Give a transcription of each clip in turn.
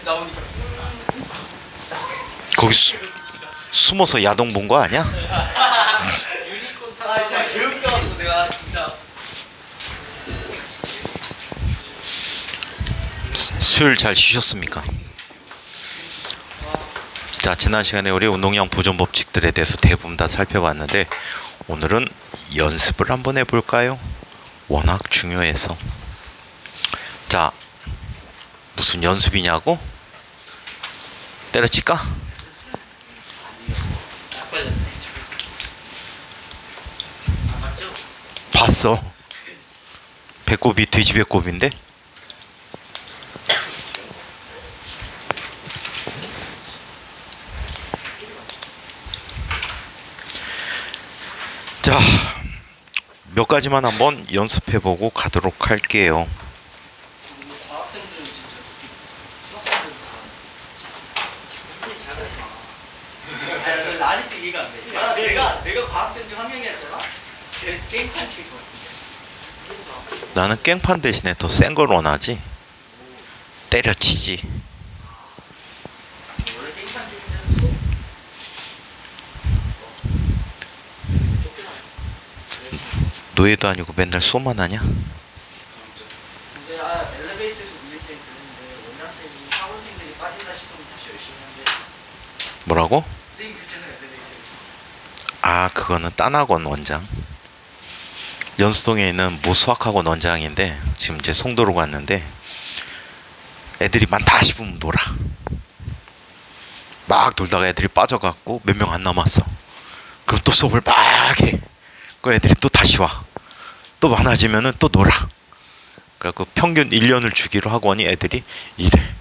나오니까 거기 숨어서 야동 본 거 아니야? 유니콘 타. 아 진짜 개웃겨가지고 내가 진짜. 수요일 잘 쉬셨습니까? 자, 지난 시간에 우리 운동량 보존 법칙들에 대해서 대부분 다 살펴봤는데 오늘은 연습을 한번 해볼까요? 워낙 중요해서. 자, 무슨 연습이냐고? 때려칠까? 봤어. 배꼽이 돼지 배꼽인데? 자, 몇 가지만 한번 연습해보고 가도록 할게요. 과학생들은 진짜 수학생들은 다. 아니, 나 아직도 이해가 안 돼. 내가 과학생 중 한 명이었잖아. 게임판 칠 거 같은데. 나는 깽판 대신에 더 센 걸 원하지. 때려치지. 원래 게임판 치면 노예도 아니고 맨날 수업만 하냐? 근데 엘리베이터에서 밀릴 땐 그랬는데 원장쌤이 학원생들이 빠진다 싶으면 다시 열심히 하는데 뭐라고? 선생님 그랬잖아요 엘리베이터에서. 아, 그거는 딴 학원 원장. 연수동에 있는 모 수학학원 원장인데 지금 이제 송도로 갔는데 애들이 많다 싶으면 놀아. 막 놀다가 애들이 빠져갖고 몇 명 안 남았어. 그럼 또 수업을 막 해. 그 애들이 또 다시 와. 또 많아지면은 또 놀아. 그래갖고 평균 1년을 주기로 학원이 애들이 이래.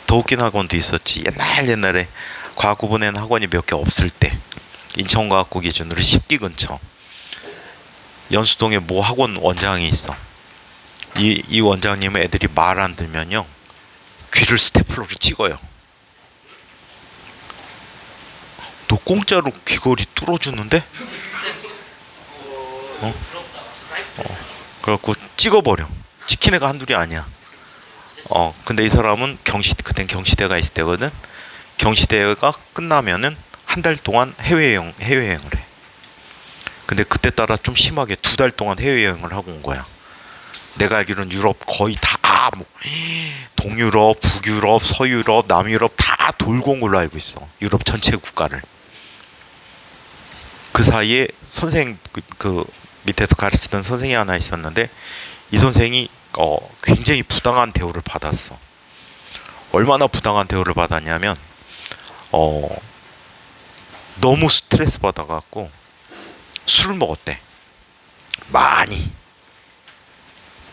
더 웃긴 학원도 있었지. 옛날에 과학 구분에는 학원이 몇 개 없을 때 인천과학고 기준으로 10기 근처 연수동에 모 학원 원장이 있어. 이 원장님은 애들이 말 안 들면요 귀를 스테플러로 찍어요. 너 공짜로 귀걸이 뚫어주는데? 그래갖고 찍어버려. 찍힌 애가 한둘이 아니야. 근데 이 사람은 그땐 경시대가 있을 때거든. 경시대가 끝나면은 한 달 동안 해외여행을 해. 근데 그때 따라 좀 심하게 2달 동안 해외여행을 하고 온 거야. 내가 알기로는 유럽 거의 다 뭐 동유럽, 북유럽, 서유럽, 남유럽 다 돌고 온 걸로 알고 있어. 유럽 전체 국가를. 그 사이에 선생 그 밑에서 가르치던 선생이 하나 있었는데 이 선생이 굉장히 부당한 대우를 받았어. 얼마나 부당한 대우를 받았냐면 너무 스트레스 받아갖고 술을 먹었대. 많이.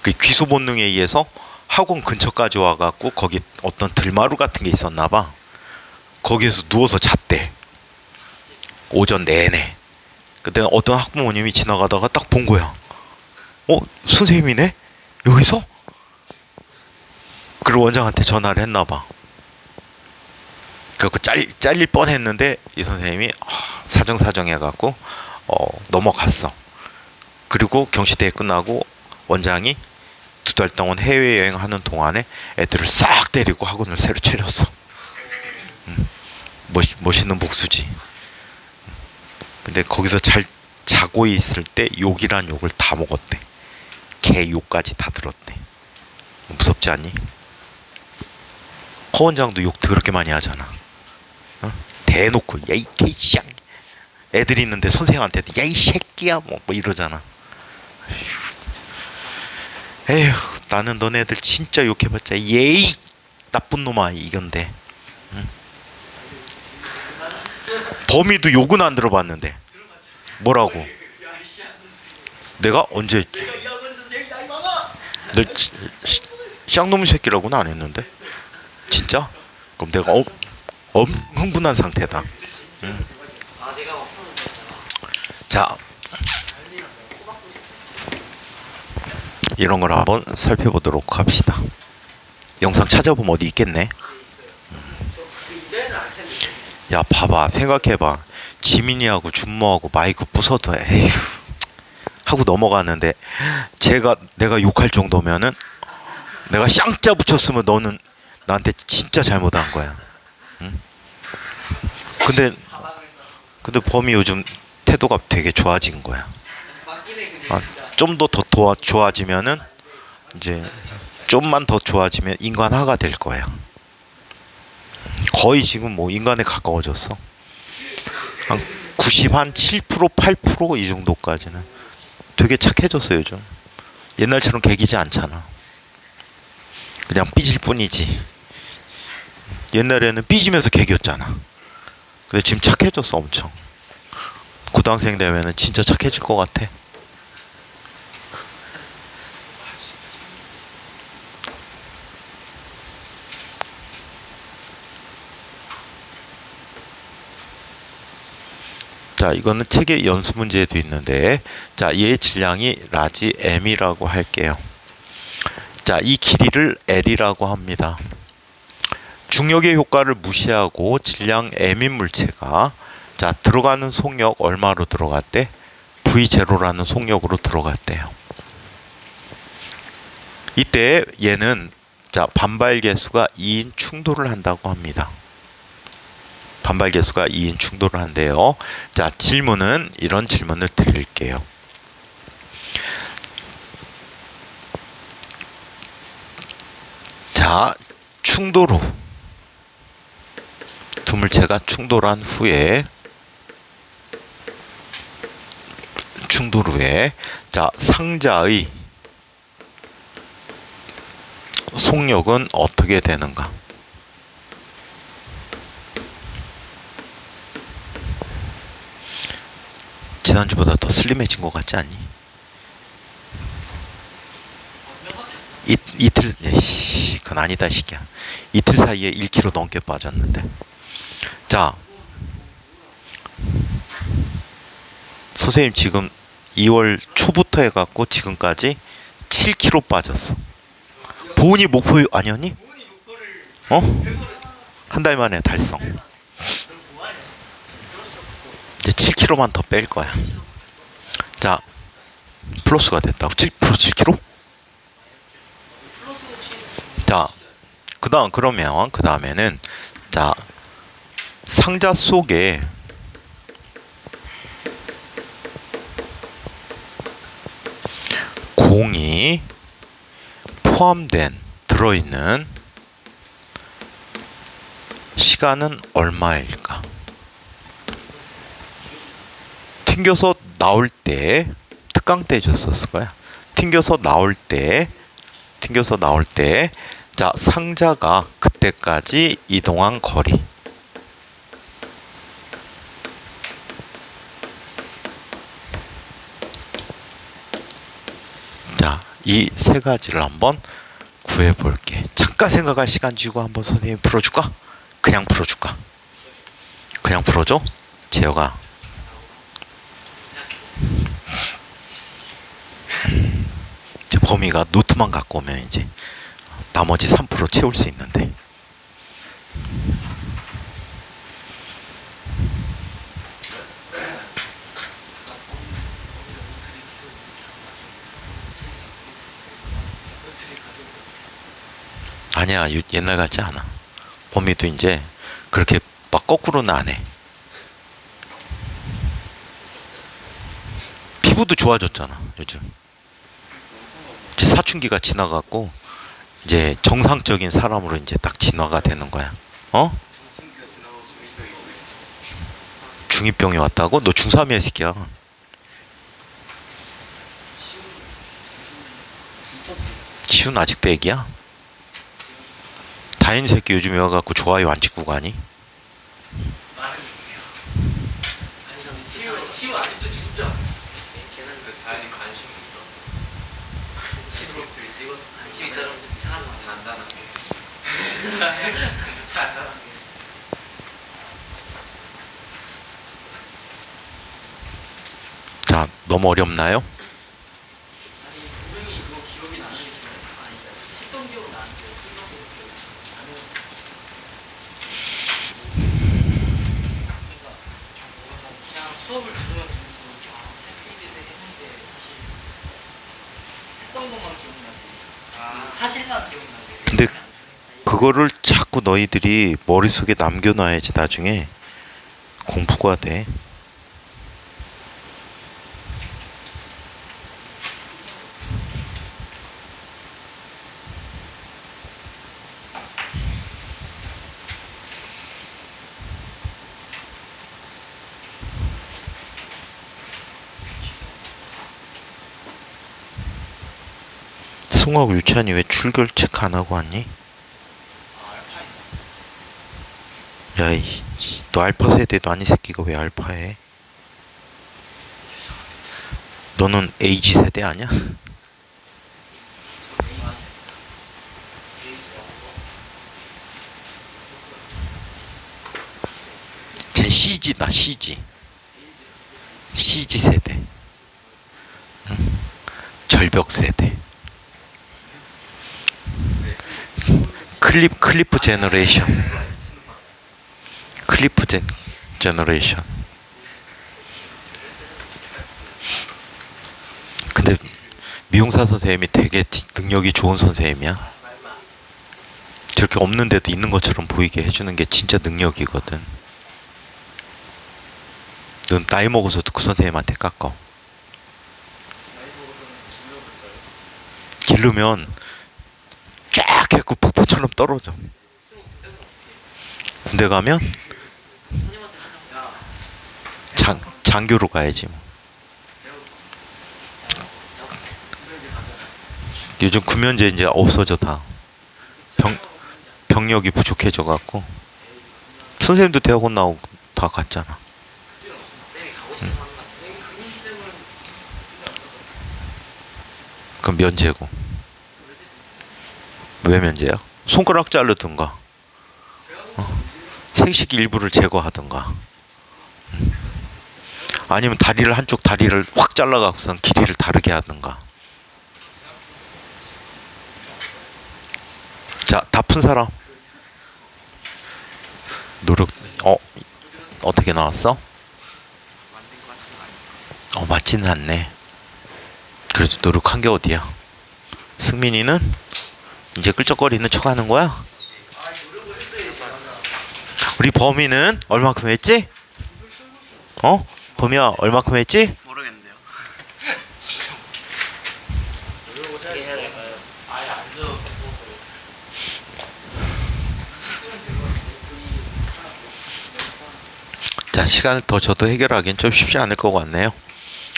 그 귀소 본능에 의해서 학원 근처까지 와갖고 거기 어떤 들마루 같은 게 있었나봐. 거기에서 누워서 잤대. 오전 내내. 그때 어떤 학부모님이 지나가다가 딱 본 거야. 선생님이네? 여기서? 그리고 원장한테 전화를 했나봐. 그래갖고 잘릴 뻔했는데 이 선생님이 사정 해갖고 넘어갔어. 그리고 경시대회 끝나고 원장이 2달 동안 해외여행하는 동안에 애들을 싹 데리고 학원을 새로 차렸어. 멋있는 복수지. 근데 거기서 잘 자고 있을 때 욕이란 욕을 다 먹었대. 개 욕까지 다 들었대. 무섭지 않니? 허 원장도 욕 그렇게 많이 하잖아. 대놓고 야 이 개씨야. 애들이 있는데 선생한테도 야 이 새끼야 뭐 이러잖아. 에휴, 나는 너네들 진짜 욕해봤자 예이 나쁜 놈아 이건데. 응? 범이도 욕은 안 들어봤는데 뭐라고? 내가 언제 했지? 내 쌍놈 새끼라고는 안 했는데 진짜? 그럼 내가 흥분한 상태다. 응. 자, 이런 걸 한번 살펴보도록 합시다. 영상 찾아보면 어디 있겠네. 야, 봐봐, 생각해봐. 지민이하고 준모하고 마이크 부숴도 에휴 하고 넘어가는데 내가 욕할 정도면은 내가 쌍자 붙였으면 너는 나한테 진짜 잘못한 거야. 응? 근데 가방을 싸. 근데 범이 요즘 태도가 되게 좋아진 거야. 맞긴 해 근데 아, 진짜. 좀 더 좋아지면은 이제 좀만 더 좋아지면 인간화가 될 거야. 거의 지금 뭐 인간에 가까워졌어. 한 7% 8%이 정도까지는 되게 착해졌어 요즘. 옛날처럼 개기지 않잖아. 그냥 삐질 뿐이지. 옛날에는 삐지면서 개겼잖아. 근데 지금 착해졌어 엄청. 고등학생 되면은 진짜 착해질 것 같아. 자, 이거는 책의 연수 문제에도 있는데, 자, 얘의 질량이 라지 m이라고 할게요. 자, 이 길이를 L이라고 합니다. 중력의 효과를 무시하고 질량 m인 물체가 자, 들어가는 속력 얼마로 들어갔대? V0라는 속력으로 들어갔대요. 이때 얘는 자, 반발 계수가 2인 충돌을 한다고 합니다. 반발 계수가 2인 충돌을 한대요. 자, 질문은 이런 질문을 드릴게요. 자, 충돌 후 두 물체가 충돌한 후에 자, 상자의 속력은 어떻게 되는가? 지난주보다 더 슬림해진 것 같지 않니? 이틀, 에이씨, 그건 아니다, 시기야. 이틀 사이에 1kg 넘게 빠졌는데. 자, 선생님 지금 2월 초부터 해갖고 지금까지 7kg 빠졌어. 보은이 목표 아니었니? 어? 한 달 만에 달성. 이제 7kg만 더 뺄 거야. 자, 플러스가 됐다고. 7kg? 자, 그 다음에는, 자, 상자 속에 공이 포함된, 들어있는 시간은 얼마일까? 튕겨서 나올 때, 특강 때 줬었을 거야. 튕겨서 나올 때, 자, 상자가 그때까지 이동한 거리. 자, 이 세 가지를 한번 구해볼게. 잠깐 생각할 시간 주고 한번 선생님 풀어줄까? 그냥 풀어줄까? 그냥 풀어줘? 재혁아. 이제 범위가 노트만 갖고 오면 이제 나머지 3% 채울 수 있는데. 아니야, 옛날 같지 않아. 범위도 이제 그렇게 막 거꾸로는 안 해. 피부도 좋아졌잖아 요즘. 이제 사춘기가 지나갔고 이제 정상적인 사람으로 이제 딱 진화가 되는 거야. 어? 중2병이 왔다고? 너 중3이야 새끼야. 시훈 아직도 애기야? 다인 새끼 요즘에 와갖고 좋아요 안 찍고 가니? 시우 아직도 죽죠? 걔는 그 다현이 관심이 있어. 시우를 찍어서 관심 이 사람 좀 이상하지 마. 간단하게. 간단하게. 자, 너무 어렵나요? 아니 분명히 이거 기억이 나는 게 있으면 아니다. 했던 기억은 나는데 생각해서 기억이 나는. 그러니까 그냥 수업을 들으면 들을수록 아 해피데이 했는데 사실 했던 것만 기억나지. 아 사실만 기억나지. 근데 그거를 자꾸 너희들이 머릿속에 남겨놔야지 나중에 공부가 돼. 승우하고 유찬이 왜 출결 체크 안 하고 왔니? 야이, 너 알파 세대도 아닌 새끼가 왜 알파해? 너는 에이지 세대 아니야? 쟨 CG다, CG. CG 세대. 응? 절벽 세대. 클리프 제너레이션. 클리프 제너레이션. 근데 미용사 선생님이 되게 능력이 좋은 선생님이야. 저렇게 없는데도 있는 것처럼 보이게 해주는 게 진짜 능력이거든. 넌 나이 먹어서도 그 선생님한테 깎어. 기르면 쫙 해고 폭포처럼 떨어져. 군대 가면 장교로 가야지 뭐. 요즘 금연제 이제 없어져 다. 병력이 부족해져 갖고 선생님도 대학원 나오고 다 갔잖아. 그럼 면제고. 왜 면제야? 손가락 자르든가 생식 일부를 제거하든가 아니면 한쪽 다리를 확 잘라갖고선 길이를 다르게 하든가. 자, 다 푼 사람 노력. 어떻게 나왔어? 맞지는 않네. 그래도 노력한 게 어디야. 승민이는 이제 끌적거리는 척 하는 거야? 우리 범이는 얼마큼 했지? 범이야 얼마큼 했지? 모르겠는데요. 자, 시간을 더 줘도 해결하기엔 좀 쉽지 않을 것 같네요.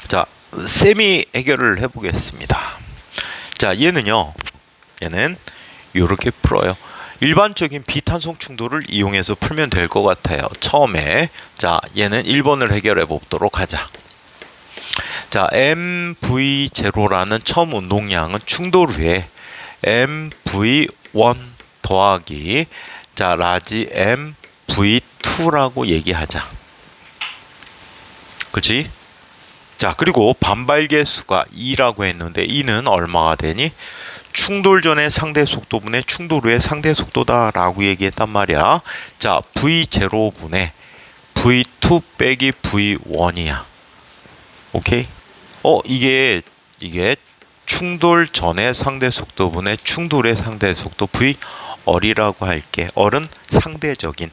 자, 셈이 해결을 해보겠습니다. 자, 얘는 이렇게 풀어요. 일반적인 비탄성 충돌을 이용해서 풀면 될 것 같아요. 처음에 자, 얘는 1번을 해결해 보도록 하자. 자, MV0라는 처음 운동량은 충돌 후에 MV1 더하기 자 라지 MV2라고 얘기하자. 그치? 자, 그리고 반발 계수가 2라고 했는데 2는 얼마가 되니? 충돌 전의 상대 속도분의 충돌 후의 상대 속도다라고 얘기했단 말이야. 자, V0분의 V2 빼기 V1이야. 오케이? 이게 충돌 전의 상대 속도분의 충돌의 상대 속도 V얼이라고 할게. 얼은 상대적인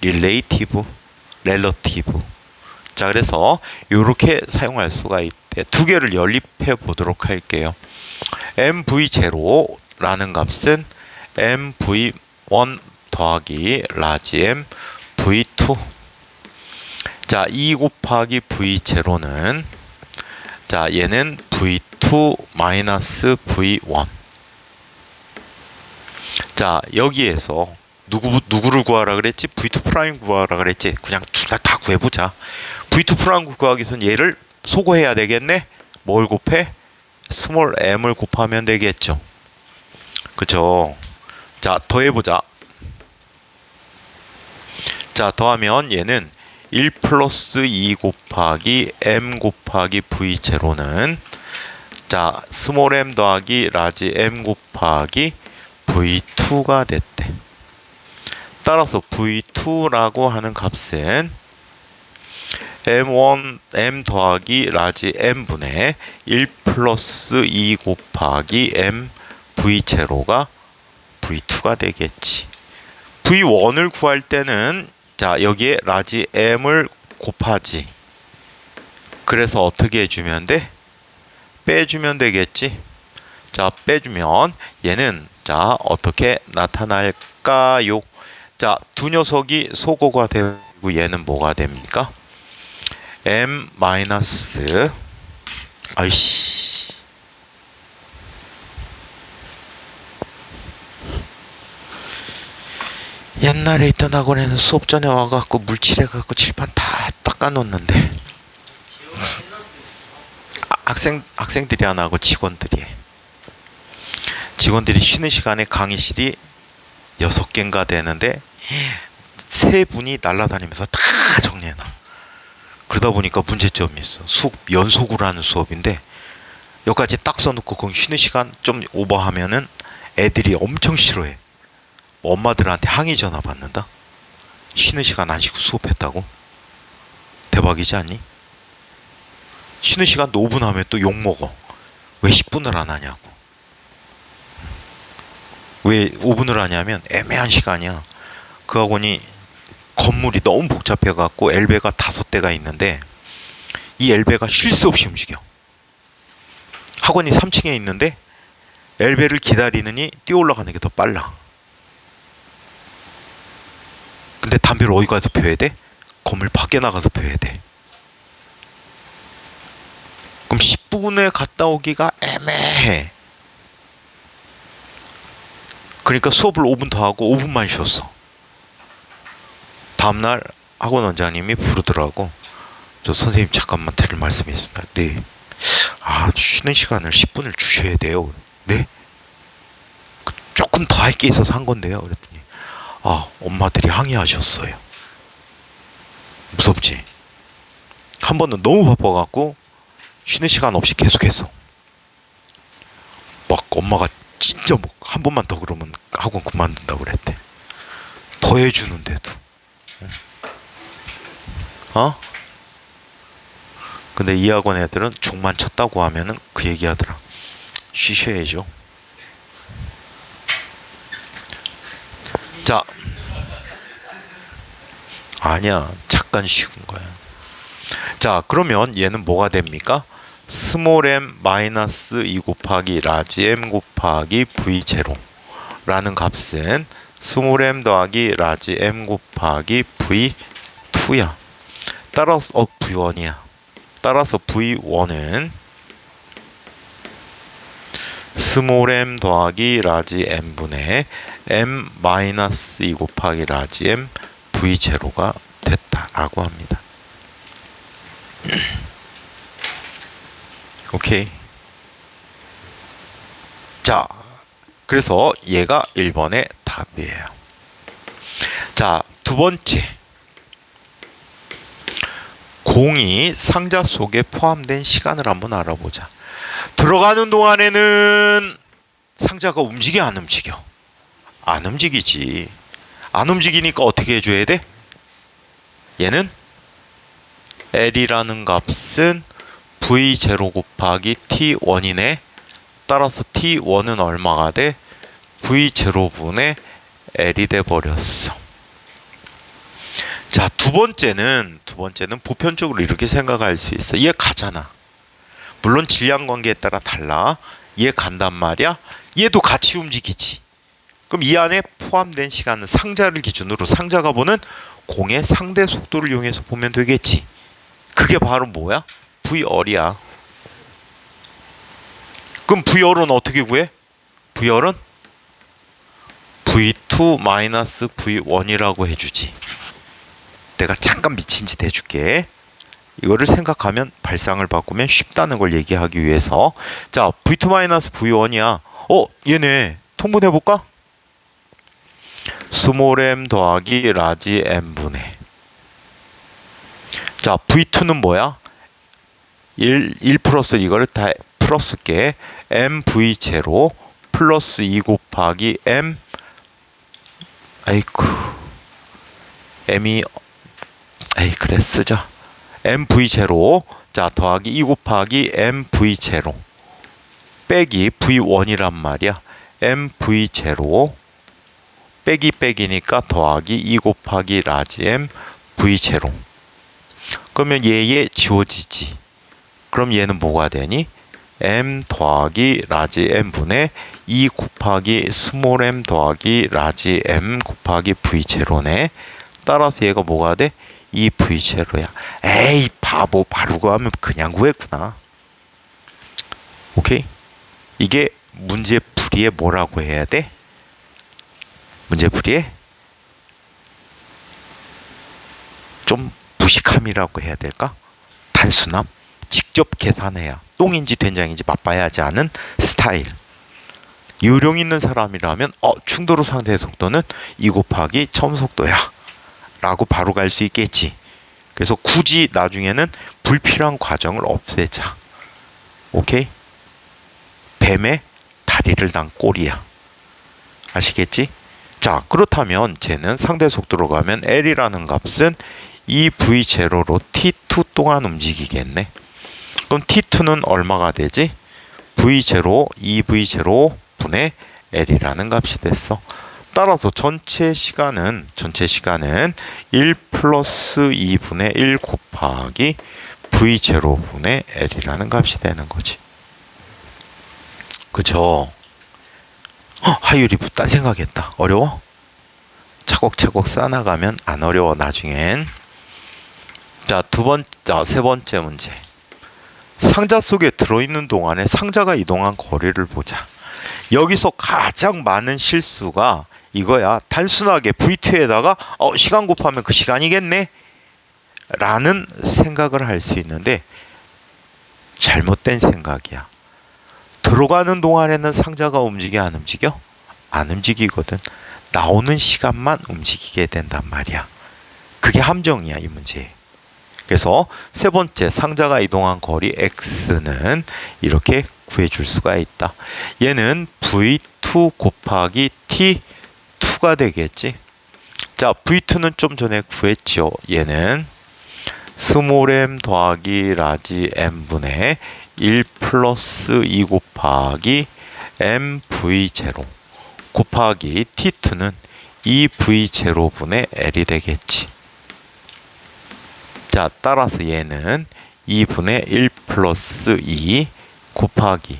relative. 자, 그래서 이렇게 사용할 수가 있대. 두 개를 연립해 보도록 할게요. MV0라는 값은 MV1 더하기 라지 MV2. 자, 2 곱하기 V0는 자, 얘는 V2 마이너스 V1. 자, 여기에서 누구를 구하라 그랬지? V2 프라임 구하라 그랬지? 그냥 둘 다 구해보자. V2 프라임 구하기 위해서는 얘를 소거해야 되겠네? 뭘 곱해? 스몰 m을 곱하면 되겠죠. 그쵸? 자, 더해보자. 자, 더하면 얘는 1 플러스 2 곱하기 m 곱하기 V0는 자, 스몰 m 더하기 라지 m 곱하기 V2가 됐대. 따라서 V2라고 하는 값은 m 더하기 라지 m분의 1 플러스 2 곱하기 m V0가 V2가 되겠지. V1을 구할 때는 자 여기에 라지 M을 곱하지. 그래서 어떻게 해주면 돼? 빼주면 되겠지. 자 빼주면 얘는 자 어떻게 나타날까요? 자 두 녀석이 소거가 되고 얘는 뭐가 됩니까? M 마이너스 아이씨 옛날에 있던 학원에는 수업 전에 와갖고 물칠해갖고 칠판 다 닦아놓는데 학생들이 안 하고 직원들이 쉬는 시간에 강의실이 6개인가 되는데 3분이 날아다니면서 다 정리해놔. 그러다 보니까 문제점이 있어. 연속으로 하는 수업인데 여기까지 딱 써놓고 거기 쉬는 시간 좀 오버하면은 애들이 엄청 싫어해. 엄마들한테 항의 전화 받는다. 쉬는 시간 안 쉬고 수업했다고. 대박이지 않니? 쉬는 시간도 5분 하면 또 욕먹어. 왜 10분을 안 하냐고. 왜 5분을 하냐면 애매한 시간이야. 그 학원이 건물이 너무 복잡해갖고 엘베가 5대가 있는데 이 엘베가 쉴 새 없이 움직여. 학원이 3층에 있는데 엘베를 기다리느니 뛰어 올라가는 게 더 빨라. 근데 담배를 어디 가서 펴야 돼? 건물 밖에 나가서 펴야 돼. 그럼 10분에 갔다 오기가 애매해. 그러니까 수업을 5분 더 하고 5분만 쉬었어. 다음날 학원 원장님이 부르더라고. 저 선생님 잠깐만 드릴 말씀이 있습니다. 네. 아 쉬는 시간을 10분을 주셔야 돼요. 네? 조금 더 할 게 있어서 한 건데요. 그랬더니 아 엄마들이 항의하셨어요. 무섭지? 한 번은 너무 바빠갖고 쉬는 시간 없이 계속했어. 막 엄마가 진짜 뭐 한 번만 더 그러면 학원 그만둔다고 그랬대. 더 해주는데도. 어? 근데 이 학원 애들은 종만 쳤다고 하면은 그 얘기 하더라. 쉬셔야죠. 자. 아니야. 잠깐 쉬운 거야. 자, 그러면 얘는 뭐가 됩니까? 스몰 m 마이너스 2 곱하기 라지 m 곱하기 v0 라는 값은 스몰 m 더하기 라지 m 곱하기 v2야. 따라서 v1이야. 따라서 v1은 스몰 m 더하기 라지 m분의 m 마이너스 2 곱하기 라지 m v0가 됐다라고 합니다. 오케이. 자, 그래서 얘가 1번의 답이에요. 자, 두 번째. 공이 상자 속에 포함된 시간을 한번 알아보자. 들어가는 동안에는 상자가 움직여 안 움직여? 안 움직이지. 안 움직이니까 어떻게 해줘야 돼? 얘는 L이라는 값은 V0 곱하기 T1이네. 따라서 T1은 얼마가 돼? V0분의 L이 돼버렸어. 자, 두 번째는 보편적으로 이렇게 생각할 수 있어. 얘 가잖아. 물론 질량 관계에 따라 달라. 얘 간단 말이야. 얘도 같이 움직이지. 그럼 이 안에 포함된 시간은 상자를 기준으로 상자가 보는 공의 상대 속도를 이용해서 보면 되겠지. 그게 바로 뭐야? V열이야. 그럼 V열은 어떻게 구해? V열은 V2 마이너스 V1이라고 해주지. 내가 잠깐 미친 짓 해줄게. 이거를 생각하면 발상을 바꾸면 쉽다는 걸 얘기하기 위해서. 자, V2 마이너스 V1이야. 얘네 통분해볼까? 스몰 m 더하기 라지 m분의. 자, V2는 뭐야? 1 플러스 이거를 다 풀었을게. mv0 플러스 2 곱하기 m m이 그래 쓰자. mv0 자 더하기 2 곱하기 mv0 빼기 v1이란 말이야. mv 제로 빼기 빼기니까 더하기 2 곱하기 라지 m v 제로. 그러면 얘 지워지지. 그럼 얘는 뭐가 되니? m 더하기 라지 m 분의 2 곱하기 스몰 m 더하기 라지 m 곱하기 v 제로네. 따라서 얘가 뭐가 돼? 2v 제로야. 에이 바보, 바로 구하면 그냥 구했구나. 오케이? 이게 문제 풀이에 뭐라고 해야 돼? 문제 풀이에 좀 무식함이라고 해야 될까? 단순함? 직접 계산해야 똥인지 된장인지 맛봐야 하지 않은 스타일. 요령 있는 사람이라면 충돌 후 상대의 속도는 2 곱하기 처음 속도야 라고 바로 갈 수 있겠지. 그래서 굳이 나중에는 불필요한 과정을 없애자. 오케이? 뱀의 다리를 단 꼴이야. 아시겠지? 자, 그렇다면 쟤는 상대 속도로 가면 L이라는 값은 2V0로 T2 동안 움직이겠네. 그럼 T2는 얼마가 되지? V0, 2V0 분의 L이라는 값이 됐어. 따라서 전체 시간은 1 플러스 2분의 1 곱하기 V0 분의 L이라는 값이 되는 거지. 그쵸? 하율이 딴 생각했다. 어려워? 차곡차곡 쌓아나가면 안 어려워 나중엔. 자, 세 번째 문제. 상자 속에 들어있는 동안에 상자가 이동한 거리를 보자. 여기서 가장 많은 실수가 이거야. 단순하게 V2에다가 시간 곱하면 그 시간이겠네 라는 생각을 할 수 있는데 잘못된 생각이야. 들어가는 동안에는 상자가 움직여 안 움직여? 안 움직이거든. 나오는 시간만 움직이게 된단 말이야. 그게 함정이야 이 문제. 그래서 세 번째 상자가 이동한 거리 x는 이렇게 구해줄 수가 있다. 얘는 v2 곱하기 t2가 되겠지. 자, v2는 좀 전에 구했죠. 얘는 스몰 m 더하기 라지 m 분의 1 플러스 2 곱하기 mv0 곱하기 t2는 2v0 분의 l이 되겠지. 자, 따라서 얘는 2분의 1 플러스 2 곱하기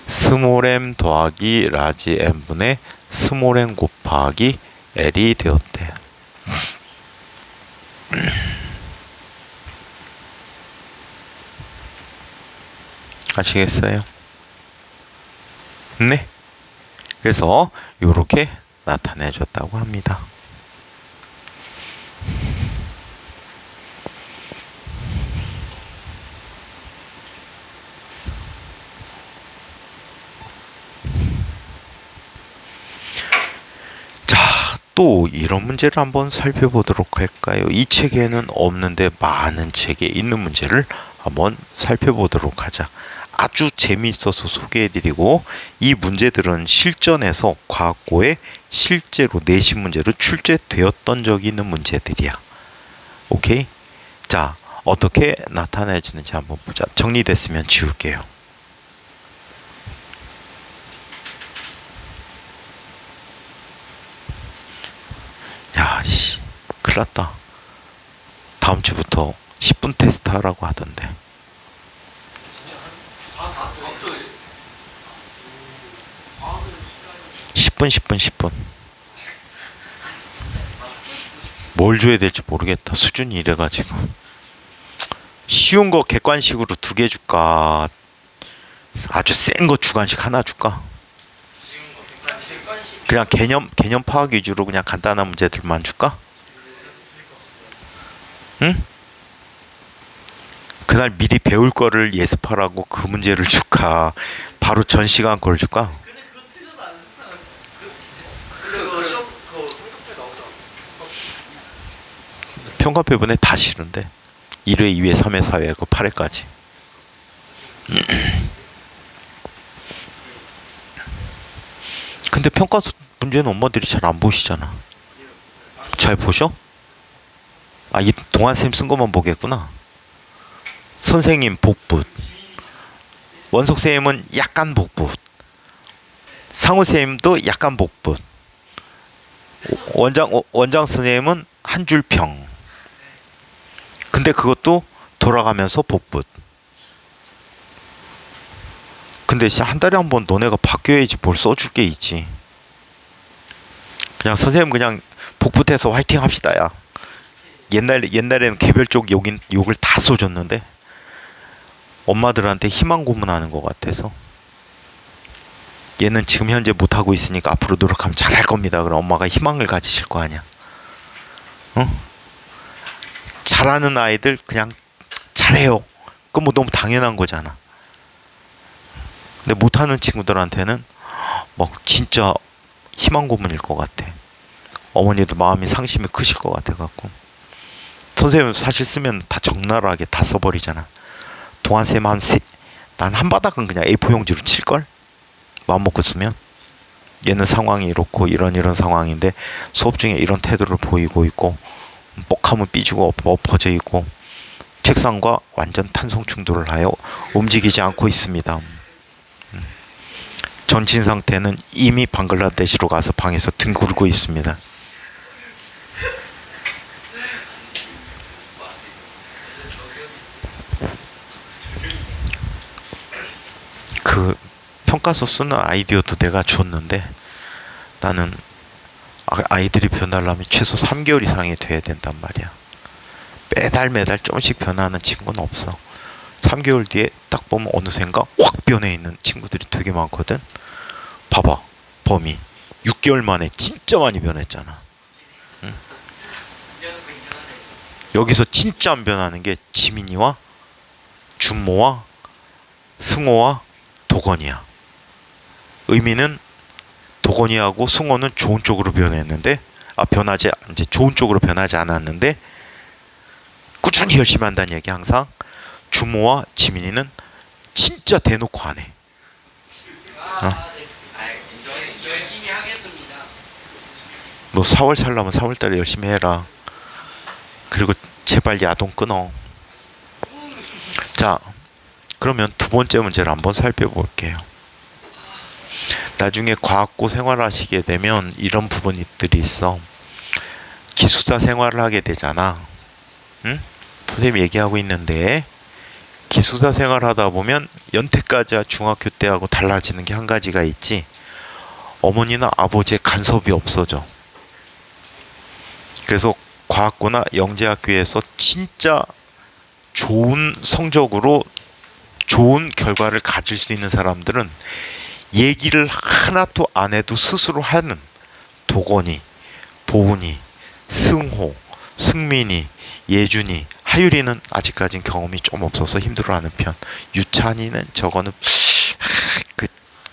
스몰 m 더하기 라지 m 분의 스몰 m 곱하기 l이 되었대요. 아시겠어요? 네. 그래서 이렇게 나타내줬다고 합니다. 자, 또 이런 문제를 한번 살펴보도록 할까요? 이 책에는 없는데 많은 책에 있는 문제를 한번 살펴보도록 하자. 아주 재미있어서 소개해드리고 이 문제들은 실전에서 과거에 실제로 내신 문제로 출제되었던 적이 있는 문제들이야. 오케이? 자, 어떻게 나타내지는지 한번 보자. 정리됐으면 지울게요. 야, 씨, 큰일 났다. 다음 주부터 10분 테스트 하라고 하던데. 10분. 뭘 줘야 될지 모르겠다. 수준이 이래가지고. 쉬운 거 객관식으로 2개 줄까? 아주 센 거 주관식 하나 줄까? 그냥 개념 파악 위주로 그냥 간단한 문제들만 줄까? 응? 그날 미리 배울 거를 예습하라고 그 문제를 줄까? 바로 전 시간 걸 줄까? 평가표본에 다 싫은데 1회, 2회, 3회, 4회, 그 8회까지. 근데 평가 문제는 엄마들이 잘 안 보시잖아. 잘 보셔? 아, 이 동환쌤 쓴 것만 보겠구나. 선생님 복붙, 원석쌤은 약간 복붙. 상우 선생님도 약간 복붙. 원장 선생님은 한 줄 평. 근데 그것도 돌아가면서 복붙. 근데 한 달에 한 번 너네가 바뀌어야지 뭘 써줄 게 있지. 그냥 선생님 그냥 복붙해서 화이팅 합시다 야. 옛날에는 개별적 욕을 다 써줬는데 엄마들한테 희망 고문하는 것 같아서 얘는 지금 현재 못하고 있으니까 앞으로 노력하면 잘할 겁니다. 그럼 엄마가 희망을 가지실 거 아니야. 어? 잘하는 아이들 그냥 잘해요. 그건 뭐 너무 당연한 거잖아. 근데 못하는 친구들한테는 막 진짜 희망 고문일 것 같아. 어머니도 마음이 상심이 크실 것 같아 갖고. 선생님 사실 쓰면 다 적나라하게 다 써버리잖아. 동안쌤 난 한 바닥은 그냥 A4 용지로 칠걸? 마음 먹고 쓰면. 얘는 상황이 이렇고 이런 상황인데 수업 중에 이런 태도를 보이고 있고 뻑하면 삐지고 엎어져 있고 책상과 완전 탄성 충돌을 하여 움직이지 않고 있습니다. 전신 상태는 이미 방글라데시로 가서 방에서 등 굴고 있습니다. 그 평가서 쓰는 아이디어도 내가 줬는데 나는 아이들이 변하려면 최소 3개월 이상이 돼야 된단 말이야. 매달 조금씩 변하는 친구는 없어. 3개월 뒤에 딱 보면 어느샌가 확 변해 있는 친구들이 되게 많거든. 봐봐, 범이 6개월 만에 진짜 많이 변했잖아. 응? 여기서 진짜 안 변하는 게 지민이와 준모와 승호와 도건이야. 의미는 도건이하고 승호는 좋은 쪽으로 변했는데 이제 좋은 쪽으로 변하지 않았는데 꾸준히 열심히 한다는 얘기. 항상 주모와 지민이는 진짜 대놓고 안 해. 열심히 하겠습니다. 너 4월 살려면 4월달에 열심히 해라. 그리고 제발 야동 끊어. 자, 그러면 두 번째 문제를 한번 살펴볼게요. 나중에 과학고 생활하시게 되면 이런 부분들이 있어. 기숙사 생활을 하게 되잖아. 응? 선생님이 얘기하고 있는데 기숙사 생활하다 보면 연태까지와 중학교 때하고 달라지는 게 한 가지가 있지. 어머니나 아버지의 간섭이 없어져. 그래서 과학고나 영재학교에서 진짜 좋은 성적으로 좋은 결과를 가질 수 있는 사람들은 얘기를 하나도 안 해도 스스로 하는 도건이, 보은이, 승호, 승민이, 예준이, 하율이는 아직까지는 경험이 좀 없어서 힘들어하는 편. 유찬이는 저거는 그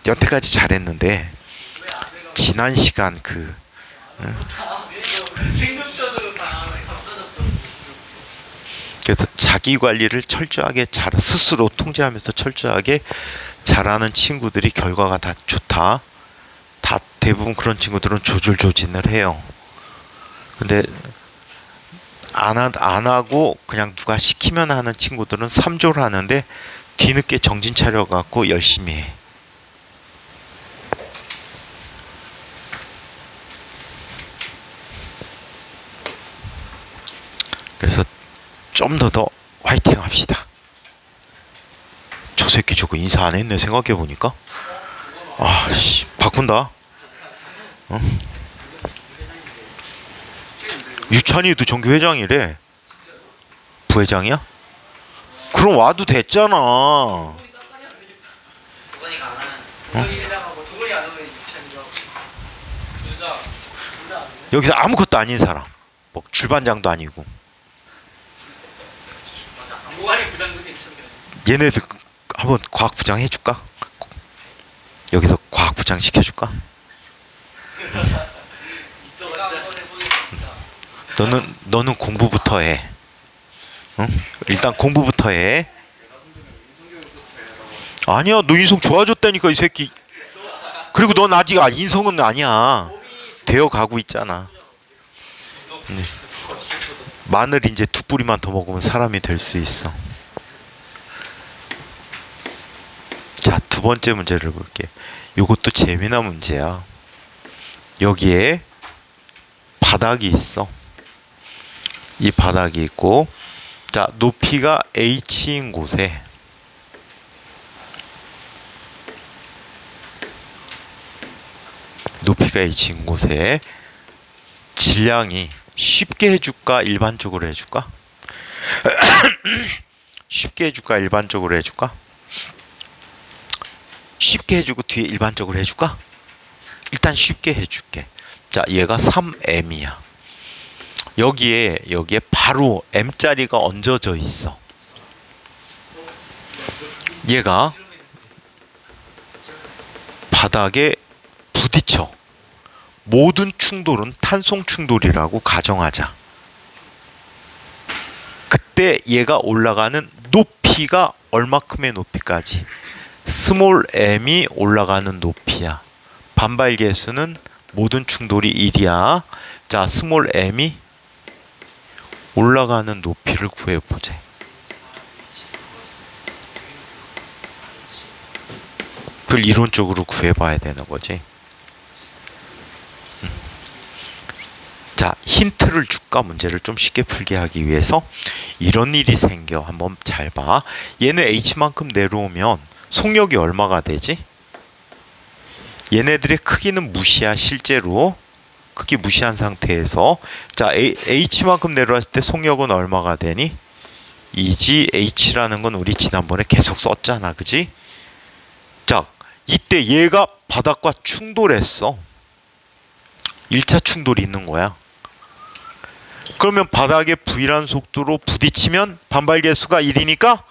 여태까지 잘했는데 지난 시간 생존전으로 다 감싸졌던. 그래서 자기 관리를 철저하게 스스로 통제하면서 철저하게 잘하는 친구들이 결과가 다 좋다. 다 대부분 그런 친구들은 조절조진을 해요. 근데 안 하고 그냥 누가 시키면 하는 친구들은 3조를 하는데 뒤늦게 정신 차려갖고 열심히 해. 그래서 좀 더 화이팅 합시다. 저 새끼 저거 인사 안 했네 생각해보니까. 아씨 바꾼다. 어? 유찬이도 정교회장이래. 부회장이야? 그럼 와도 됐잖아. 도건이가 안 하면 도건이 회장하고 도건이 안 하면 유찬이가 하고. 여기서 아무것도 아닌 사람. 뭐 줄반장도 아니고. 모가리 부장도 괜찮네. 얘네들 한번 과학부장 해줄까? 여기서 과학부장 시켜줄까? 너는 공부부터 해. 응? 일단 공부부터 해. 아니야, 너 인성 좋아졌다니까 이 새끼. 그리고 넌 아직 인성은 아니야. 되어 가고 있잖아. 마늘 이제 2뿌리만 더 먹으면 사람이 될 수 있어. 자, 두 번째 문제를 볼게. 요것도 재미난 문제야. 여기에 바닥이 있어. 이 바닥이 있고, 자, 높이가 h인 곳에 질량이 쉽게 해줄까 일반적으로 해줄까? 쉽게 해줄까 일반적으로 해줄까? 쉽게 해주고 뒤에 일반적으로 해줄까? 일단 쉽게 해줄게. 자, 얘가 3m이야. 여기에 바로 m자리가 얹어져 있어. 얘가 바닥에 부딪혀. 모든 충돌은 탄성 충돌이라고 가정하자. 그때 얘가 올라가는 높이가 얼마큼의 높이까지? 스몰 m이 올라가는 높이야. 반발 계수는 모든 충돌이 1이야. 자, 스몰 m이 올라가는 높이를 구해보자. 그걸 이론적으로 구해봐야 되는 거지. 자, 힌트를 줄까? 문제를 좀 쉽게 풀게 하기 위해서. 이런 일이 생겨. 한번 잘 봐. 얘는 h만큼 내려오면 속력이 얼마가 되지? 얘네들의 크기는 무시야. 실제로 크기 무시한 상태에서, 자, h만큼 내려왔을 때 속력은 얼마가 되니? 2g h라는 건 우리 지난번에 계속 썼잖아, 그지? 자, 이때 얘가 바닥과 충돌했어. 1차 충돌이 있는 거야. 그러면 바닥에 v라는 속도로 부딪히면 반발 계수가 1이니까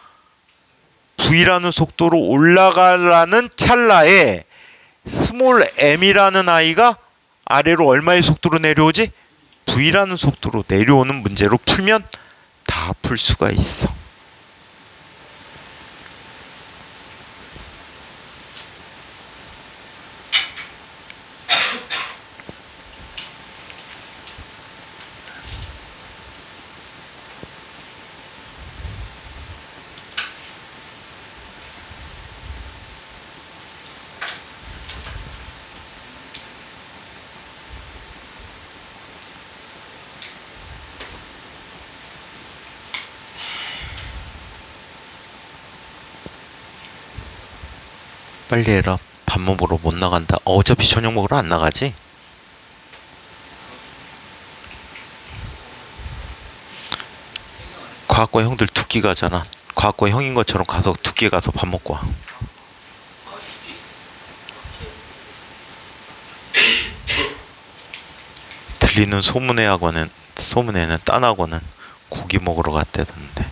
v라는 속도로 올라가라는 찰나에 스몰 m이라는 아이가 아래로 얼마의 속도로 내려오지? v라는 속도로 내려오는 문제로 풀면 다 풀 수가 있어. 빨리 해라. 밥 먹으러 못 나간다. 어차피 저녁 먹으러 안 나가지? 과학과 형들 두끼 가잖아. 과학과 형인 것처럼 가서 두끼 가서 밥 먹고 와. 들리는 소문에는 딴 학원은 고기 먹으러 갔대던데.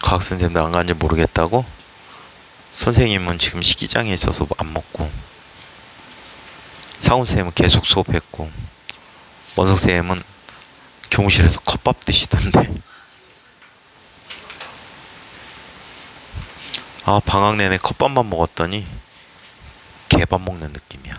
과학 선생님도 안 간지 모르겠다고? 선생님은 지금 식기장에 있어서 안 먹고, 상훈 쌤은 계속 수업했고, 원석 쌤은 교무실에서 컵밥 드시던데. 아, 방학 내내 컵밥만 먹었더니 개밥 먹는 느낌이야.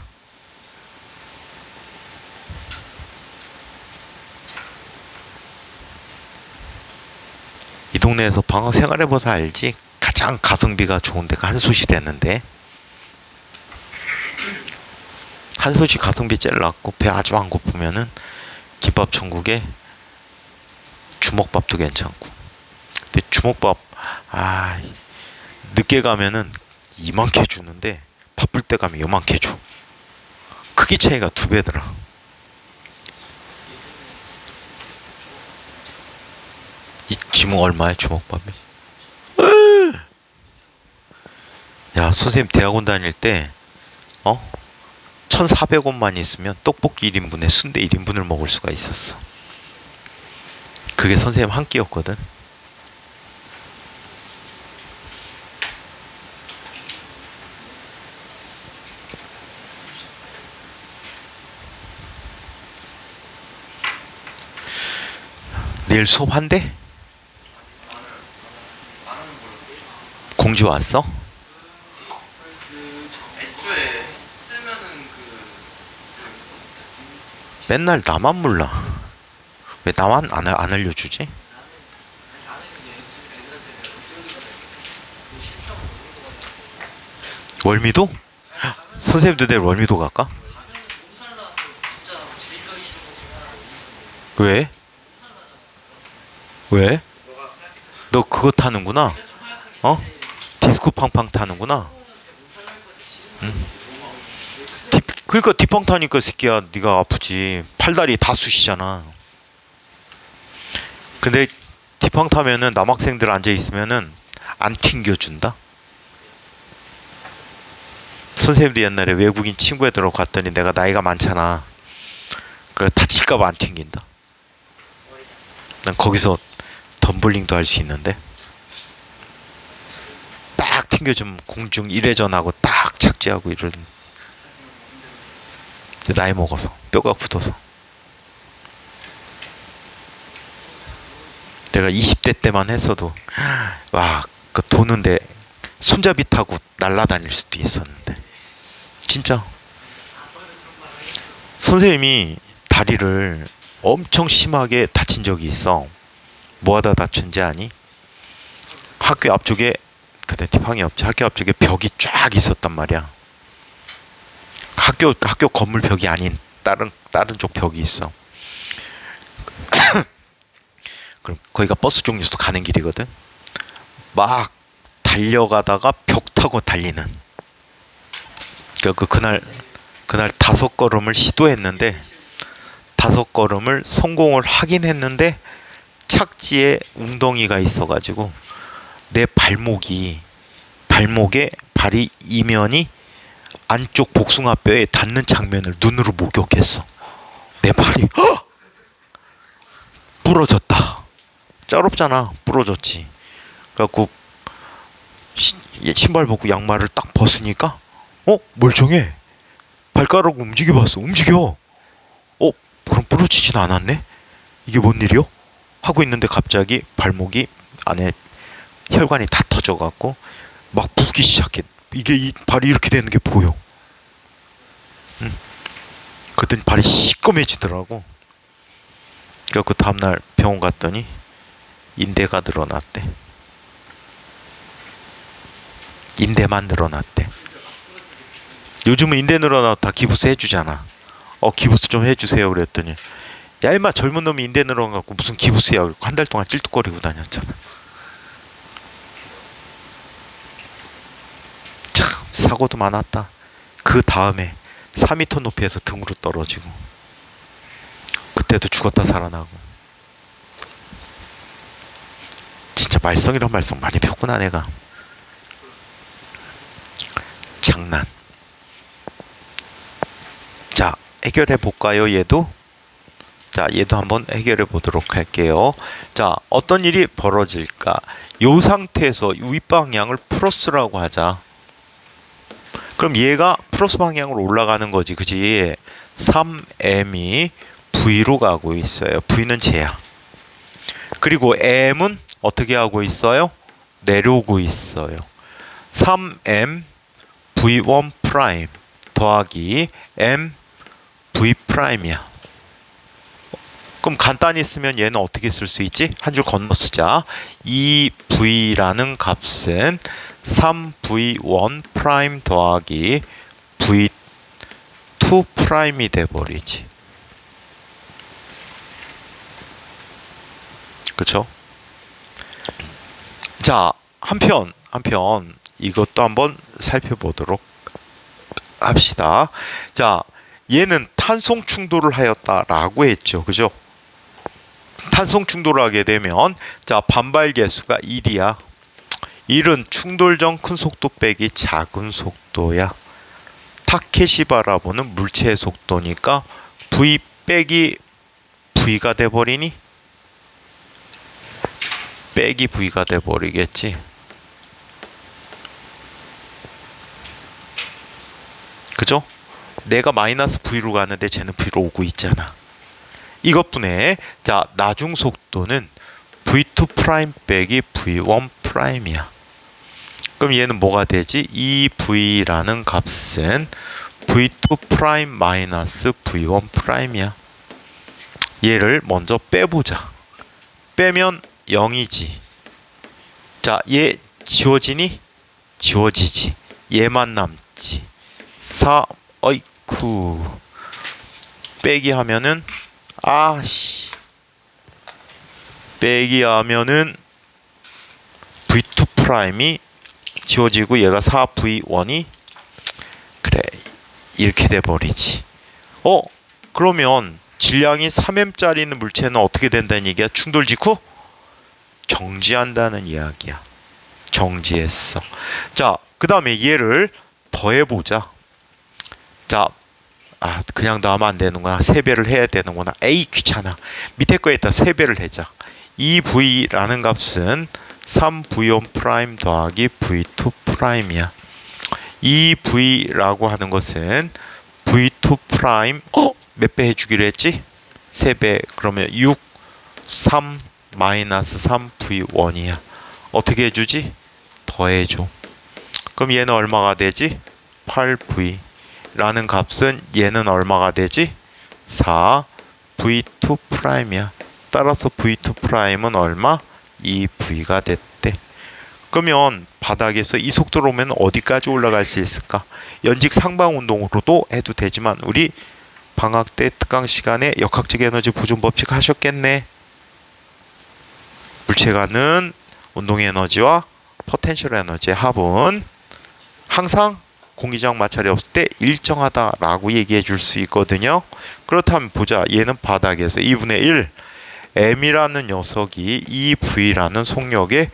이 동네에서 방학 생활해봐서 알지? 가장 가성비가 좋은 데가 한솥이랬는데, 한솥이 가성비 제일 낮고 배 아주 안 고프면은 김밥 천국에 주먹밥도 괜찮고. 근데 주먹밥, 늦게 가면은 이만큼 주는데 바쁠 때 가면 요만큼 줘. 크기 차이가 2배더라. 이 지금 얼마야 주먹밥이? 야, 선생님 대학원 다닐 때 1,400원만 있으면 떡볶이 1인분에 순대 1인분을 먹을 수가 있었어. 그게 선생님 한 끼였거든. 내일 수업 한대? 공지 왔어? 애초에 쓰면은 맨날 나만 몰라. 왜 나만 안 알려주지? 월미도? 선생님도 내일 월미도 갈까? 왜? 왜? 너 그거 타는구나? 어? 디스코 팡팡 타는구나? 응. 그러니까 디팡 타니까 새끼야 네가 아프지. 팔다리 다 쑤시잖아. 근데 디팡 타면은 남학생들 앉아 있으면은 안 튕겨준다. 선생님도 옛날에 외국인 친구 애들하고 갔더니 내가 나이가 많잖아. 그래 다칠까봐 안 튕긴다. 난 거기서 덤블링도 할 수 있는데 딱 튕겨주면 공중 1회전하고 딱 착지하고 이런. 나이 먹어서 뼈가 굳어서. 내가 20대 때만 했어도 와, 그 도는데 손잡이 타고 날아다닐 수도 있었는데 진짜 선생님이 다리를 엄청 심하게 다친 적이 있어. 뭐하다 다친지 아니? 학교 앞쪽에 그때 티팡이 없지. 학교 앞쪽에 벽이 쫙 있었단 말이야. 학교 건물 벽이 아닌 다른 쪽 벽이 있어. 그럼 거기가 버스 종류소 가는 길이거든. 막 달려가다가 벽 타고 달리는. 그날 5걸음을 시도했는데 5걸음을 성공을 하긴 했는데 착지에 웅덩이가 있어가지고 내 발목에 발이 이면이 안쪽 복숭아뼈에 닿는 장면을 눈으로 목격했어. 내 발이 부러졌다. 쩔없잖아. 부러졌지. 그래갖고 신발 벗고 양말을 딱 벗으니까 멀쩡해. 발가락 움직여봤어. 움직여. 그럼 부러지진 않았네? 이게 뭔 일이요? 하고 있는데 갑자기 발목이 안에 혈관이 다 터져갖고 막 붓기 시작해. 이 발이 이렇게 되는 게 보여. 그랬더니 발이 시꺼매지더라고. 그래서 다음날 병원 갔더니 인대가 늘어났대. 인대만 늘어났대. 요즘은 인대 늘어나도 다 기부스 해주잖아. 기부스 좀 해주세요 그랬더니 야 임마 젊은 놈이 인대 늘어나갖고 무슨 기부스야. 한 달 동안 찔뚝거리고 다녔잖아. 참 사고도 많았다. 그 다음에 4m 높이에서 등으로 떨어지고 그때도 죽었다 살아나고. 진짜 말썽이란 말썽 많이 폈구나 내가. 장난. 자 해결해 볼까요? 얘도 한번 해결해 보도록 할게요. 자 어떤 일이 벌어질까? 요 상태에서 윗방향을 플러스라고 하자. 그럼 얘가 플러스 방향으로 올라가는 거지, 그지? 3m이 V로 가고 있어요. V는 쟤야. 그리고 M은 어떻게 하고 있어요? 내려오고 있어요. 3m V1 프라임 더하기 m V 프라임이야. 그럼 간단히 쓰면 얘는 어떻게 쓸 수 있지? 한 줄 건너 쓰자. 이 V라는 값은 3V1 프라임 더하기 V2 프라임이 돼버리지. 그쵸? 자, 한편 이것도 한번 살펴보도록 합시다. 자, 얘는 탄성 충돌을 하였다라고 했죠. 그죠? 탄성 충돌을 하게 되면 자, 반발 계수가 1이야. 1은 충돌 전 큰 속도 빼기 작은 속도야. 타켓이 바라보는 물체의 속도니까 V 빼기 V가 돼버리니? 빼기 V가 돼버리겠지. 그죠? 내가 마이너스 V로 가는데 쟤는 V로 오고 있잖아. 이것뿐에 자, 나중 속도는 V2 프라임 빼기 V1 프라임이야. 그럼 얘는 뭐가 되지? 이 V라는 값은 V2 프라임 마이너스 V1 프라임이야. 얘를 먼저 빼보자. 빼면 0이지. 자, 얘 지워지니? 지워지지. 얘만 남지. 4 어이쿠 빼기 하면은 아씨 빼기 하면은 V2 프라임이 지워지고 얘가 4V1이 그래 이렇게 돼버리지. 그러면 질량이 3m짜리 있는 물체는 어떻게 된다는 얘기야? 충돌 직후 정지한다는 이야기야. 정지했어. 자, 그 다음에 얘를 더해보자. 자, 그냥 넣으면 안 되는구나. 3배를 해야 되는구나. 에이 귀찮아. 밑에 거에다 3배를 해자. 2V라는 값은 3V1 프라임 더하기 V2 프라임이야. 2V라고 하는 것은 V2 프라임 몇 배 해주기로 했지? 3배. 그러면 6 3 마이너스 3V1이야. 어떻게 해주지? 더해줘. 그럼 얘는 얼마가 되지? 8V 라는 값은 얘는 얼마가 되지? 4V2 프라임이야. 따라서 V2 프라임은 얼마? 2V가 됐대. 그러면 바닥에서 이 속도로 오면 어디까지 올라갈 수 있을까? 연직 상방 운동으로도 해도 되지만 우리 방학 때 특강 시간에 역학적 에너지 보존 법칙 하셨겠네. 물체가는 운동 에너지와 포텐셜 에너지의 합은 항상 공기저항 마찰이 없을 때 일정하다라고 얘기해 줄 수 있거든요. 그렇다면 보자. 얘는 바닥에서 2분의 1 m이라는 녀석이 2v라는 속력의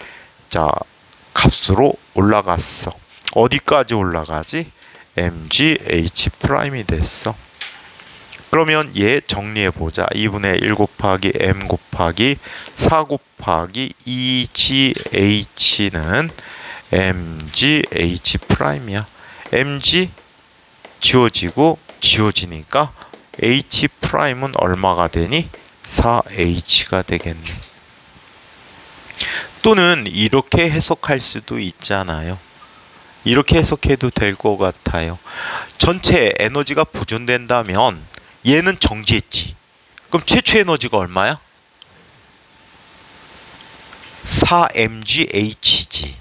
값으로 올라갔어. 어디까지 올라가지? mgh 프라임이 됐어. 그러면 얘 정리해 보자. 2분의 1 곱하기 m 곱하기 4 곱하기 2gh는 mgh 프라임이야. mg 지워지고 지워지니까 h 프라임은 얼마가 되니? 4h가 되겠네. 또는 이렇게 해석할 수도 있잖아요. 이렇게 해석해도 될 것 같아요. 전체 에너지가 보존된다면 얘는 정지했지. 그럼 최초 에너지가 얼마야? 4mgh지.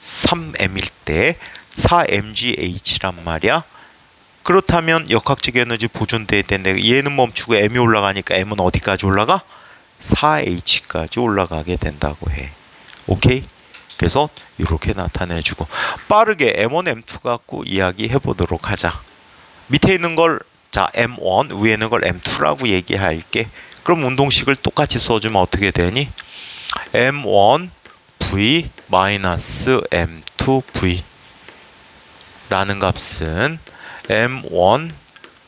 3m일 때 4mgh란 말이야. 그렇다면 역학적 에너지 보존돼야 되는데 얘는 멈추고 m이 올라가니까 m은 어디까지 올라가? 4h까지 올라가게 된다고 해. 오케이? 그래서 이렇게 나타내주고 빠르게 m1, m2 갖고 이야기해 보도록 하자. 밑에 있는 걸 m1, 위에 있는 걸 m2라고 얘기할게. 그럼 운동식을 똑같이 써주면 어떻게 되니? m1 v 마이너스 m2 v 라는 값은 m1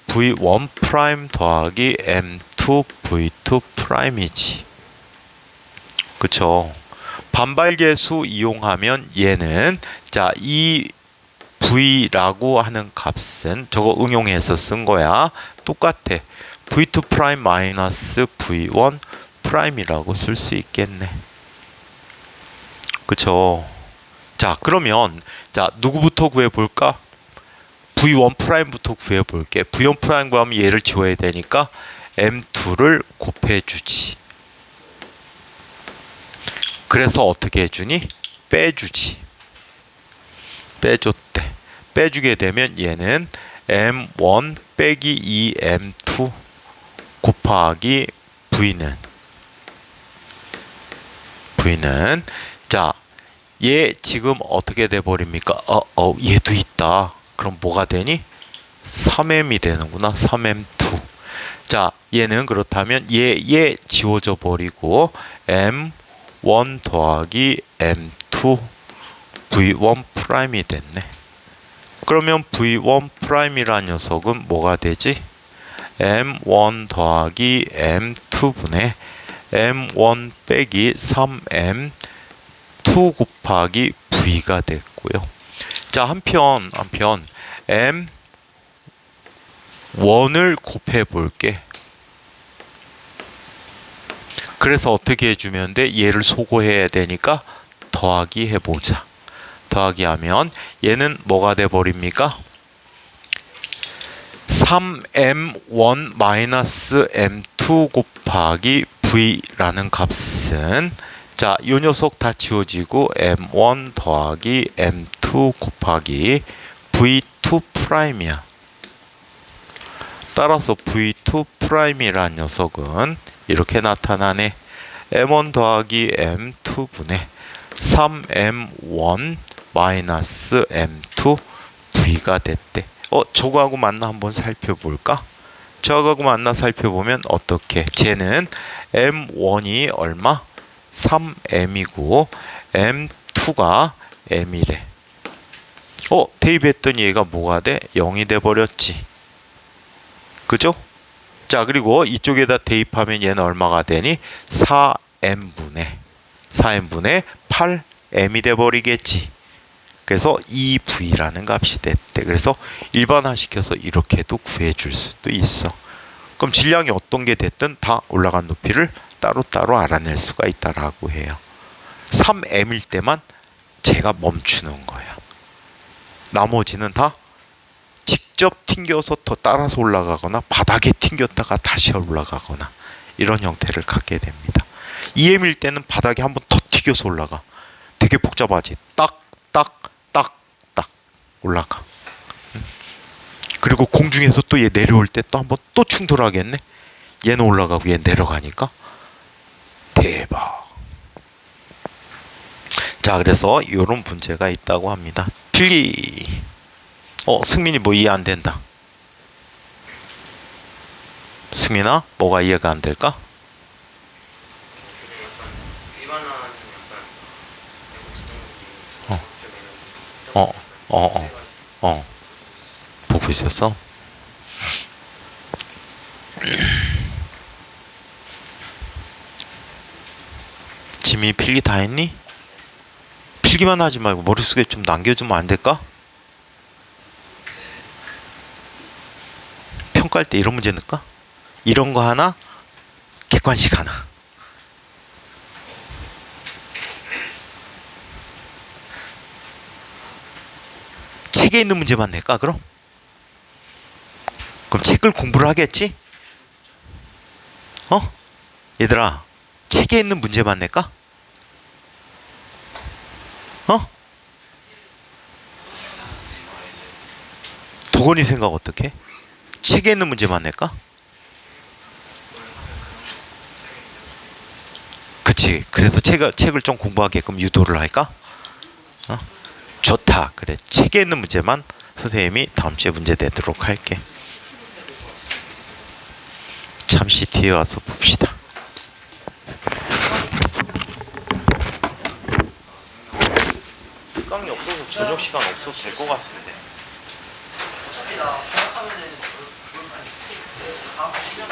v1 프라임 더하기 m2 v2 프라임이지. 그쵸? 반발계수 이용하면 얘는 이 v라고 하는 값은 저거 응용해서 쓴 거야. 똑같아. v2 프라임 마이너스 v1 프라임이라고 쓸 수 있겠네. 그쵸? 자, 그러면 누구부터 구해볼까? v1 프라임부터 구해볼게. v1 프라임 구하면 얘를 지워야 되니까 m2를 곱해주지. 그래서 어떻게 해주니? 빼주지. 빼줬대. 빼주게 되면 얘는 m1 빼기 2m2 곱하기 v는 얘 지금 어떻게 돼버립니까? 얘도 있다. 그럼 뭐가 되니? 3m이 되는구나. 3m2. 얘는 그렇다면 얘 지워져 버리고 m1 더하기 m2 v1 프라임이 됐네. 그러면 v1 프라임이라는 녀석은 뭐가 되지? m1 더하기 m2분의 m1 빼기 3m2 곱하기 v가 됐고요. 한편 m1을 곱해 볼게. 그래서 어떻게 해주면 돼? 얘를 소거해야 되니까 더하기 해보자. 더하기 하면 얘는 뭐가 돼버립니까? 3m1 마이너스 m2 곱하기 v라는 값은 이 녀석 다 지워지고 m1 더하기 m2 M2 곱하기 V2 프라임이야. 따라서 V2 프라임이란 녀석은 이렇게 나타나네. M1 더하기 M2분의 3M1 마이너스 M2 V가 됐대. 저거하고 맞나 한번 살펴볼까? 저거하고 맞나 살펴보면 어떻게? 쟤는 M1이 얼마? 3M이고 M2가 M이래. 대입했더니 얘가 뭐가 돼? 0이 돼 버렸지. 그죠? 자, 그리고 이쪽에다 대입하면 얘는 얼마가 되니? 4M분의 8M이 돼 버리겠지. 그래서 2V라는 값이 됐대. 그래서 일반화시켜서 이렇게도 구해줄 수도 있어. 그럼 질량이 어떤 게 됐든 다 올라간 높이를 따로따로 알아낼 수가 있다라고 해요. 3M일 때만 제가 멈추는 거야. 나머지는 다 직접 튕겨서 더 따라서 올라가거나 바닥에 튕겼다가 다시 올라가거나 이런 형태를 갖게 됩니다. 2M일 때는 바닥에 한번 더 튀겨서 올라가. 되게 복잡하지. 딱 올라가. 그리고 공중에서 또 얘 내려올 때 또 한번 또 충돌하겠네. 얘는 올라가고 얘 내려가니까 대박. 자, 그래서 이런 문제가 있다고 합니다. 필기. 승민이 뭐 이해 안 된다. 승민아, 뭐가 이해가 안 될까? 보고 있었어? 지미 필기 다 했니? 필기만 하지 말고 머릿속에 좀 남겨주면 안 될까? 평가할 때 이런 문제 넣을까? 이런 거 하나, 객관식 하나. 책에 있는 문제만 낼까 그럼? 그럼 책을 공부를 하겠지? 얘들아, 책에 있는 문제만 낼까? 도건이 생각 어떻게? 책에 있는 문제만 낼까? 그치. 그래서 책을 좀 공부하게끔 유도를 할까? 좋다. 그래. 책에 있는 문제만 선생님이 다음 주에 문제 내도록 할게. 잠시 뒤에 와서 봅시다. 특강이 없어서 저녁 시간 없어도 될 것 같은데. 어차피 나 계약하면은 다음 주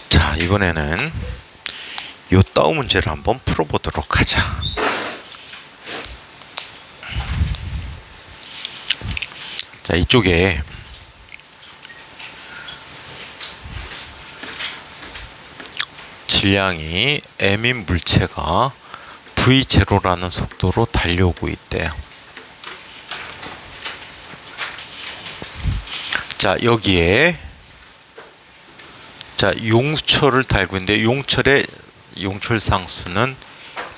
자, 이번에는 요 따오 문제를 한번 풀어보도록 하자. 자, 이쪽에 질량이 m인 물체가 v0라는 속도로 달려오고 있대요. 자, 여기에 용철을 달고 있는데 용철의 용철 상수는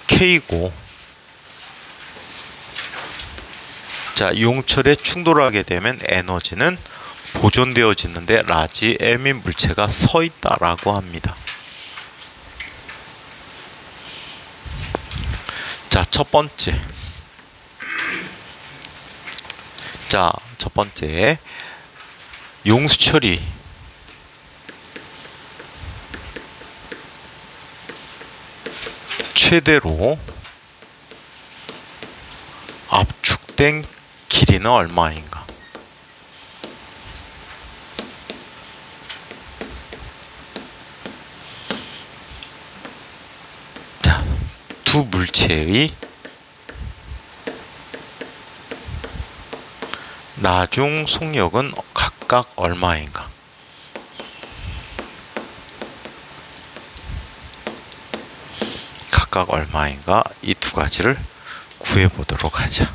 K고, 자, 용철에 충돌하게 되면 에너지는 보존되어지는데 라지 M인 물체가 서 있다라고 합니다. 자, 첫 번째. 용수철이 최대로 압축된 길이는 얼마인가? 자, 두 물체의 나중 속력은 각각 얼마인가? 각각 얼마인가 이 두 가지를 구해 보도록 하자.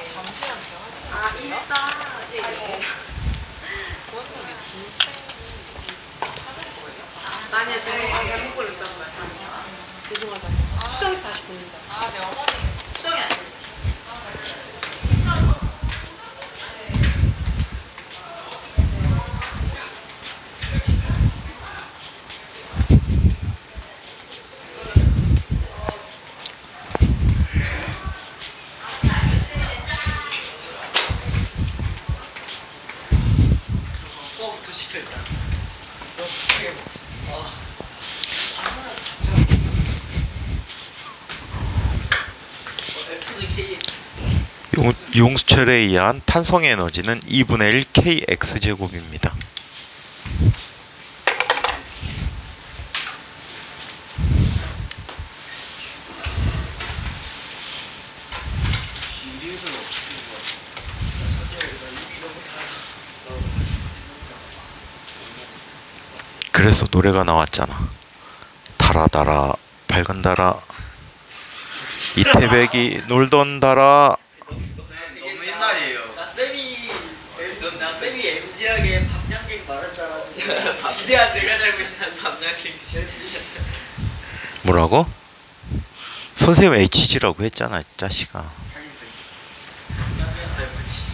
잠시만 제가 아, 일자. 네. 그것도 진짜 하는 거예요? 아니요, 제가 잘못 걸렸다고 말씀하니까. 죄송하다. 수정해서 다시 보낸다. 아, 네, 어머니. 수정이 안 돼. 수업부터 시켜 일단. 용수철에 의한 탄성의 에너지는 2분의 1 kx제곱입니다. 그래서 노래가 나왔잖아. 달아 밝은 달아 이태백이 놀던 달아. 너무 옛날이에요. 나 쌤이 MG하게 밤양갱 말할 줄 알았는데 기대한 내가 잘못이란 밤양갱 뭐라고? 선생님 HG라고 했잖아, 이 자식아. 밤양갱 할아버지.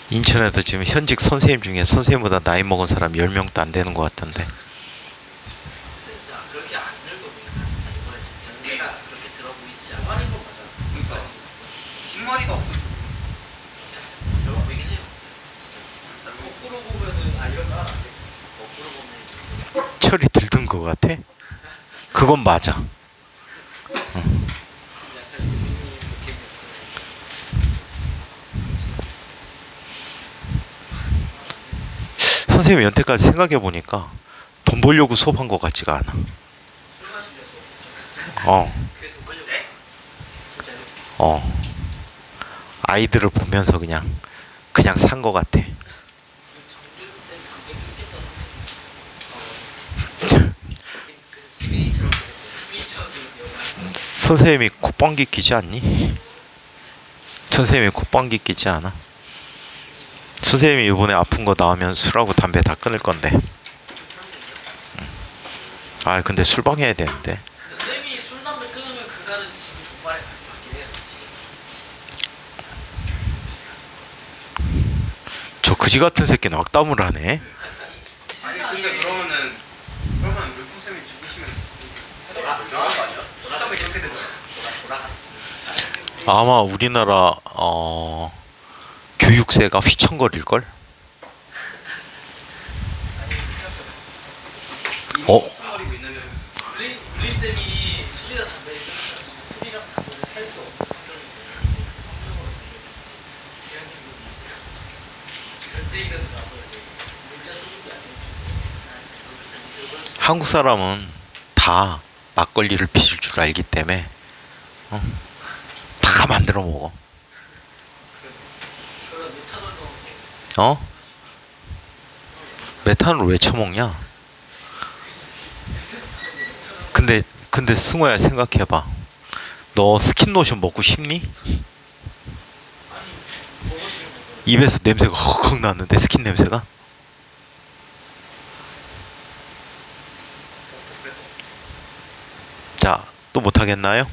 인천에서 지금 현직 선생님 중에 선생님보다 나이 먹은 사람 10명도 안 되는 것 같던데. 진짜 그렇게 안 늙어보니까 연세가 그렇게 들어 보이지 않아. 하는 거 맞아. 그러니까 흰머리가 없었어. 들어 보이긴 해요. 진짜. 거꾸로 보면은 아 이런 거안 돼. 거꾸로 보면 철이 들든 것 같아? 그건 맞아. 약간 재밌는 느낌이 선생님 연태까지 생각해보니까 돈 벌려고 수업한 것 같지가 않아. 그게 더 걸려. 진짜요? 아이들을 보면서 그냥 산 것 같아. 선생님이 콧방귀 끼지 않니? 선생님이 콧방귀 끼지 않아? 선생님이 이번에 아픈 거 나오면 술하고 담배 다 끊을 건데. 아 근데 술방 해야 되는데. 쌤이 술 담배 끊으면 그날은 지금 정말 바뀌긴 해요. 저 그지 같은 새끼는 악담을 하네. 아니 근데 그러면 물품 쌤이 죽으시면 사실 나온 거 아니야? 사람이 그렇게 되잖아. 아마 우리나라 교육세가 휘청거릴 걸. 휘청거리고 있는데 우리 쌤이 술이나 담배를 끊으면 술이랑 담배를 살 수 없는 결제기가 나서 이제 문자 수급이 안 되는 한국 사람은 다 막걸리를 빚을 줄 알기 때문에 다 만들어 먹어. 그런 메탄올 넣어서 메탄을 왜 처먹냐? 근데 승호야 생각해봐. 너 스킨로션 먹고 싶니? 입에서 냄새가 헉헉 나는데 스킨 냄새가? 자, 또 못하겠나요?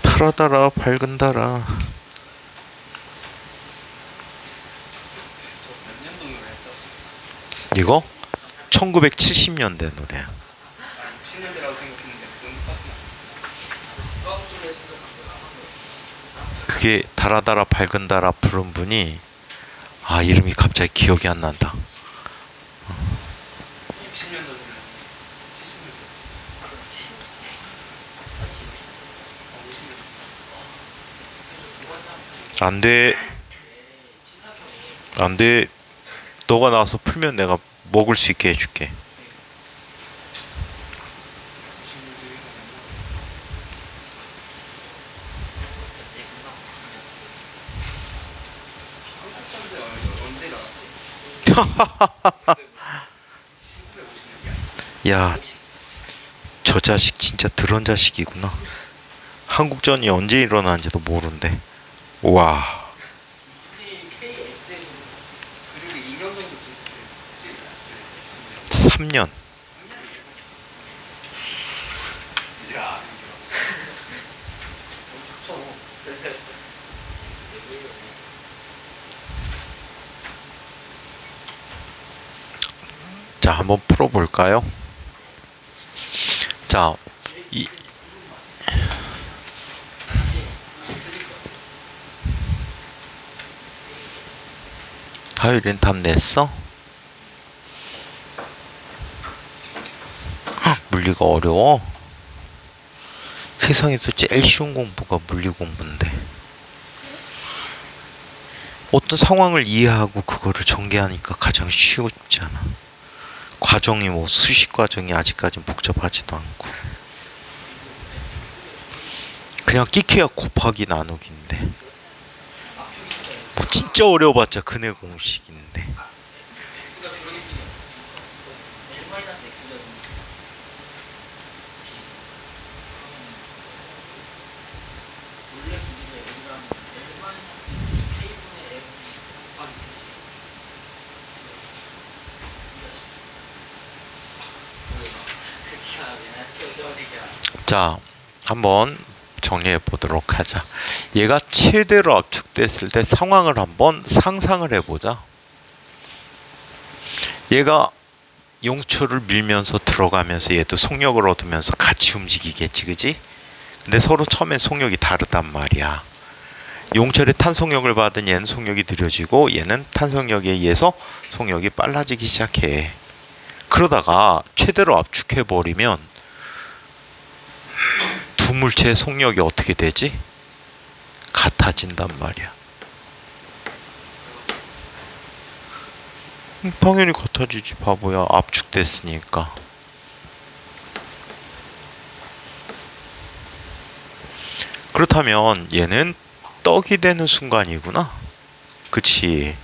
달아달아 밝은 달아. 몇 년도 노래했어? 이거 1970년대 노래야. 60년대라고 생각 생각했는데 그 정도까지는 그게 달아달아 밝은 달아 부른 분이 아 이름이 갑자기 기억이 안 난다. 60년 전이면 70년 전 50년 안돼 너가 나와서 풀면 내가 먹을 수 있게 해줄게. 한국 사람들 언제 나왔지? 1950년이야. 야 저 자식 진짜 드런 자식이구나. 한국전이 언제 일어나는지도 모른대. 와 그리고 2년 정도 지났지. 3년. 야, 자 한번 풀어볼까요? 자 하율이는 답 냈어? 물리가 어려워? 세상에서 제일 쉬운 공부가 물리 공부인데 어떤 상황을 이해하고 그거를 전개하니까 가장 쉽잖아. 과정이 뭐 수식 과정이 아직까지 복잡하지도 않고 그냥 끼케야 곱하기 나누기인데 뭐 진짜 어려워봤자 근해 공식인데 자 한번 정리해 보도록 하자. 얘가 최대로 압축됐을 때 상황을 한번 상상을 해보자. 얘가 용초를 밀면서 들어가면서 얘도 속력을 얻으면서 같이 움직이겠지, 그지? 근데 서로 처음에 속력이 다르단 말이야. 용철의 탄속력을 받은 얘는 속력이 느려지고 얘는 탄속력에 의해서 속력이 빨라지기 시작해. 그러다가 최대로 압축해버리면 두 물체의 속력이 어떻게 되지? 같아진단 말이야. 당연히 같아지지 바보야. 압축됐으니까. 그렇다면 얘는 떡이 되는 순간이구나. 그치?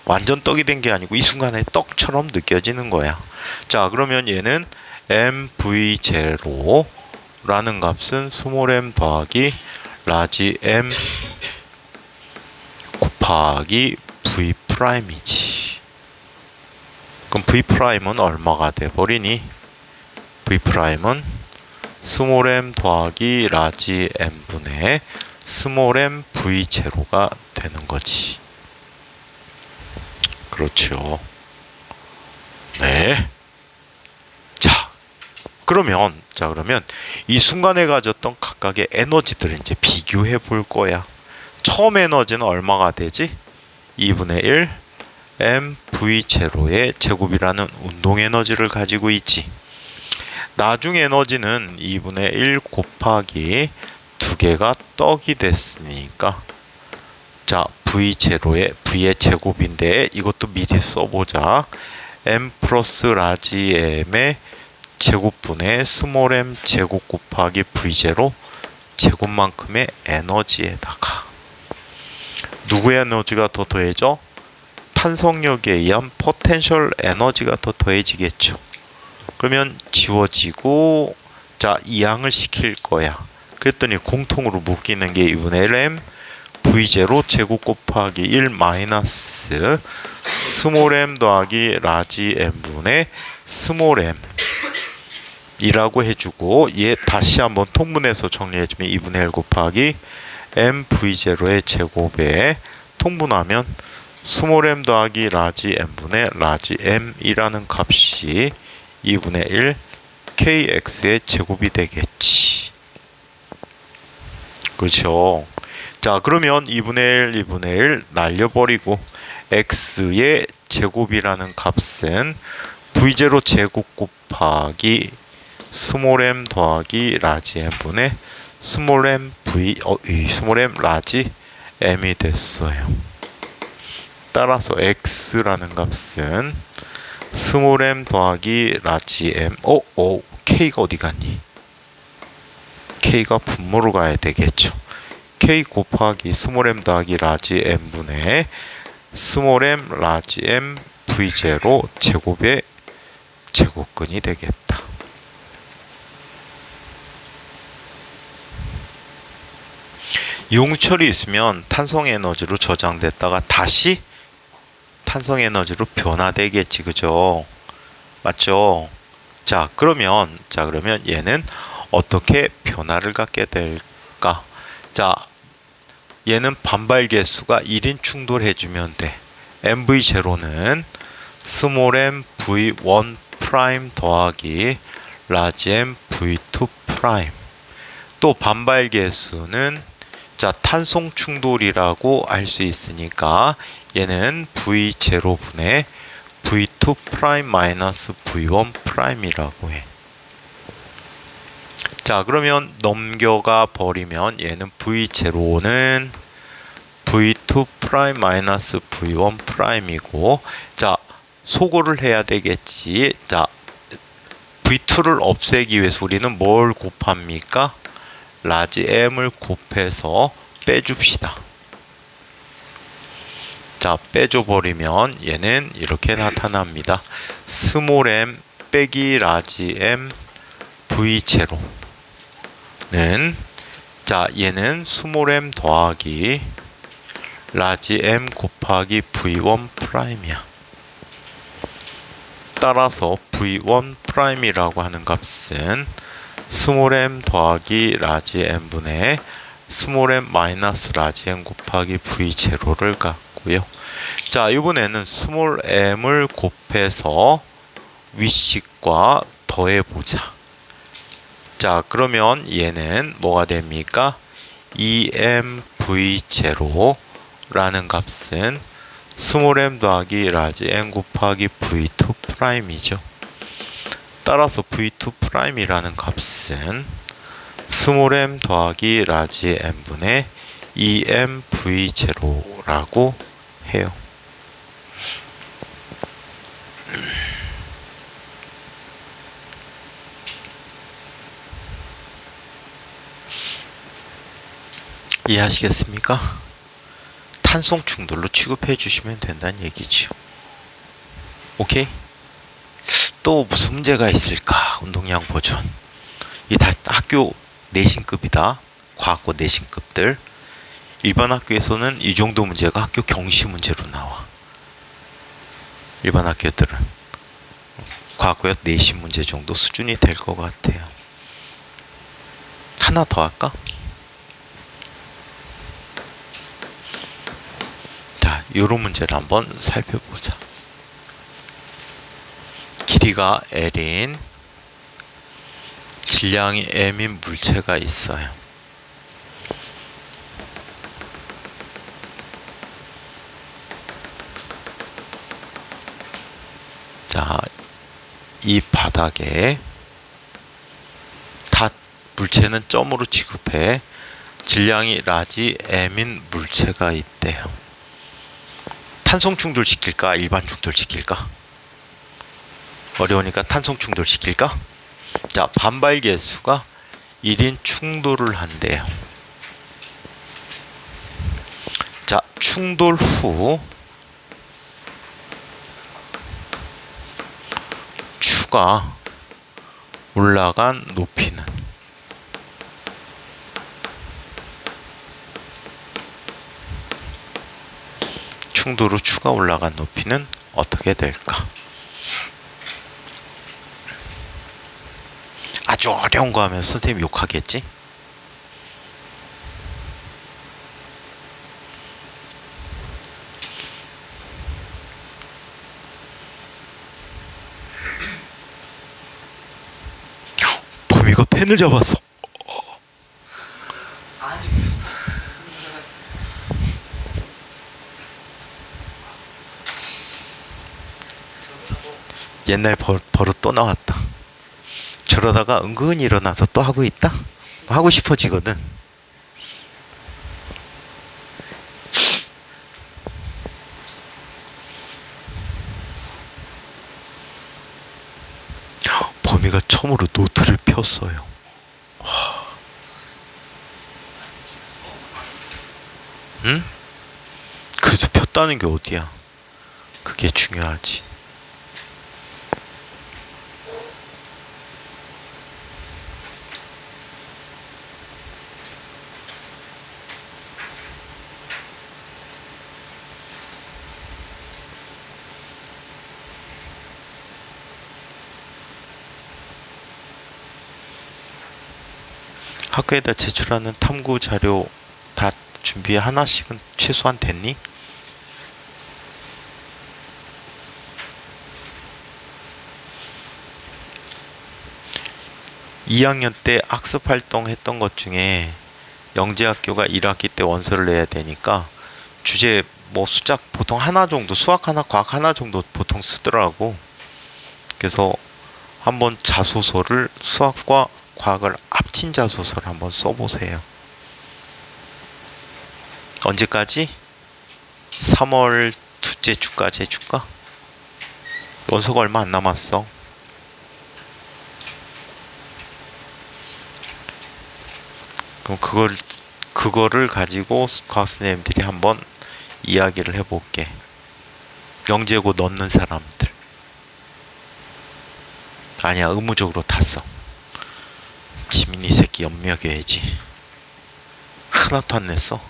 완전 떡이 된 게 아니고 이 순간에 떡처럼 느껴지는 거야. 자 그러면 얘는 mv0 라는 값은 스몰 m 더하기 라지 m 곱하기 v 프라임이지. 그럼 v 프라임은 얼마가 돼 버리니? v 프라임은 스몰 m 더하기 라지 m 분의 스몰 m v 제로가 되는 거지. 그렇죠. 네. 그러면 이 순간에 가졌던 각각의 에너지들을 이제 비교해 볼 거야. 처음 에너지는 얼마가 되지? 2분의 1 mv0의 제곱이라는 운동 에너지를 가지고 있지. 나중 에너지는 2분의 1 곱하기 두 개가 떡이 됐으니까 자 v0의 v의 제곱인데 이것도 미리 써보자. m 플러스 라지 m의 제곱분의 스몰 m 제곱 곱하기 v0 제곱만큼의 에너지에다가 누구의 에너지가 더 더해져? 탄성력에 의한 포텐셜 에너지가 더 더해지겠죠. 그러면 지워지고 자 이항을 시킬 거야. 그랬더니 공통으로 묶이는 게 2분의 1 m v0 제곱 곱하기 1 마이너스 스몰 m 더하기 라지 m분의 스몰 m 이라고 해주고 얘 다시 한번 통분해서 정리해주면 2분의 1 곱하기 mv0의 제곱에 통분하면 스몰 m 더하기 라지 m분의 라지 m이라는 값이 2분의 1 kx의 제곱이 되겠지. 그렇죠. 자, 그러면 2분의 1, 2분의 1 날려버리고 x의 제곱이라는 값은 v0 제곱 곱하기 스몰 m 더하기 라지 m분의 스몰 m 스몰 m 라지 m이 됐어요. 따라서 x라는 값은 스몰 m 더하기 라지 m k가 어디 갔니? k가 분모로 가야 되겠죠. k 곱하기 스몰 m 더하기 라지 m분의 스몰 m 라지 m v0 제곱의 제곱근이 되겠다. 용철이 있으면 탄성 에너지로 저장됐다가 다시 탄성 에너지로 변화되겠지. 그죠? 맞죠? 자, 그러면 얘는 어떻게 변화를 갖게 될까? 자, 얘는 반발 개수가 1인 충돌해주면 돼. MV0는 스몰 m V1 프라임 더하기 라지 m V2 프라임. 또 반발 개수는 자, 탄성 충돌이라고 할 수 있으니까 얘는 V0분의 V2 프라임 마이너스 V1 프라임이라고 해. 자, 그러면 넘겨가 버리면 얘는 V0는 V2 프라임 마이너스 V1 프라임이고, 자, 소거를 해야 되겠지. 자, V2를 없애기 위해서 우리는 뭘 곱합니까? 라지 m을 곱해서 빼줍시다. 자, 빼줘버리면 얘는 이렇게 나타납니다. 스몰 m 빼기 라지 m v0는 자, 얘는 스몰 m 더하기 라지 m 곱하기 v1 프라임이야. 따라서 v1 프라임이라고 하는 값은 스몰 m 더하기 라지 m분의 스몰 m 마이너스 라지 m 곱하기 v0를 갖고요. 자, 이번에는 스몰 m을 곱해서 위식과 더해보자. 자, 그러면 얘는 뭐가 됩니까? 2mv0라는 값은 스몰 m 더하기 라지 m 곱하기 v2 프라임이죠. 따라서 v2 프라임이라는 값은 스몰 m 더하기 라지 m분의 2mv0라고 해요. 이해하시겠습니까? 탄성 충돌로 취급해 주시면 된다는 얘기죠. 오케이? 또 무슨 문제가 있을까? 운동량 버전. 이 다 학교 내신급이다. 과학고 내신급들. 일반 학교에서는 이 정도 문제가 학교 경시 문제로 나와. 일반 학교들은 과학고에 내신 문제 정도 수준이 될 것 같아요. 하나 더 할까? 자, 요런 문제를 한번 살펴보자. 길이가 L인 질량이 M인 물체가 있어요. 자, 이 바닥에 다 물체는 점으로 취급해. 질량이 라지 M인 물체가 있대요. 탄성 충돌 시킬까? 일반 충돌 시킬까? 어려우니까 탄성 충돌 시킬까? 자, 반발 개수가 1인 충돌을 한대요. 자, 충돌 후 추가 올라간 높이는 충돌 후 추가 올라간 높이는 어떻게 될까? 아주 어려운 거 하면 선생님 욕하겠지? 펜을 잡았어. 아니. 옛날 버릇 또 나왔다. 저러다가 은근히 일어나서 또 하고 있다? 뭐 하고 싶어지거든. 범이가 처음으로 노트를 폈어요. 와. 응? 그래도 폈다는 게 어디야? 그게 중요하지. 학교에다 제출하는 탐구 자료 다 준비 하나씩은 최소한 됐니? (2학년) 때 학습 활동 했던 것 중에 영재학교가 1학기 때 원서를 내야 되니까 주제 뭐 숫자 보통 하나 정도, 수학 하나 과학 하나 정도 보통 쓰더라고. 그래서 한번 자소서를 수학과 과학을 합친 자소서를 한번 써보세요. 언제까지? 3월 둘째 주까지 해줄까? 원서가 얼마 안 남았어. 그럼 그거를 가지고 과학 선생님들이 한번 이야기를 해볼게. 영재고 넣는 사람들. 아니야, 의무적으로 다 써. 지민이 새끼 연명해야지. 하나도 안 냈어.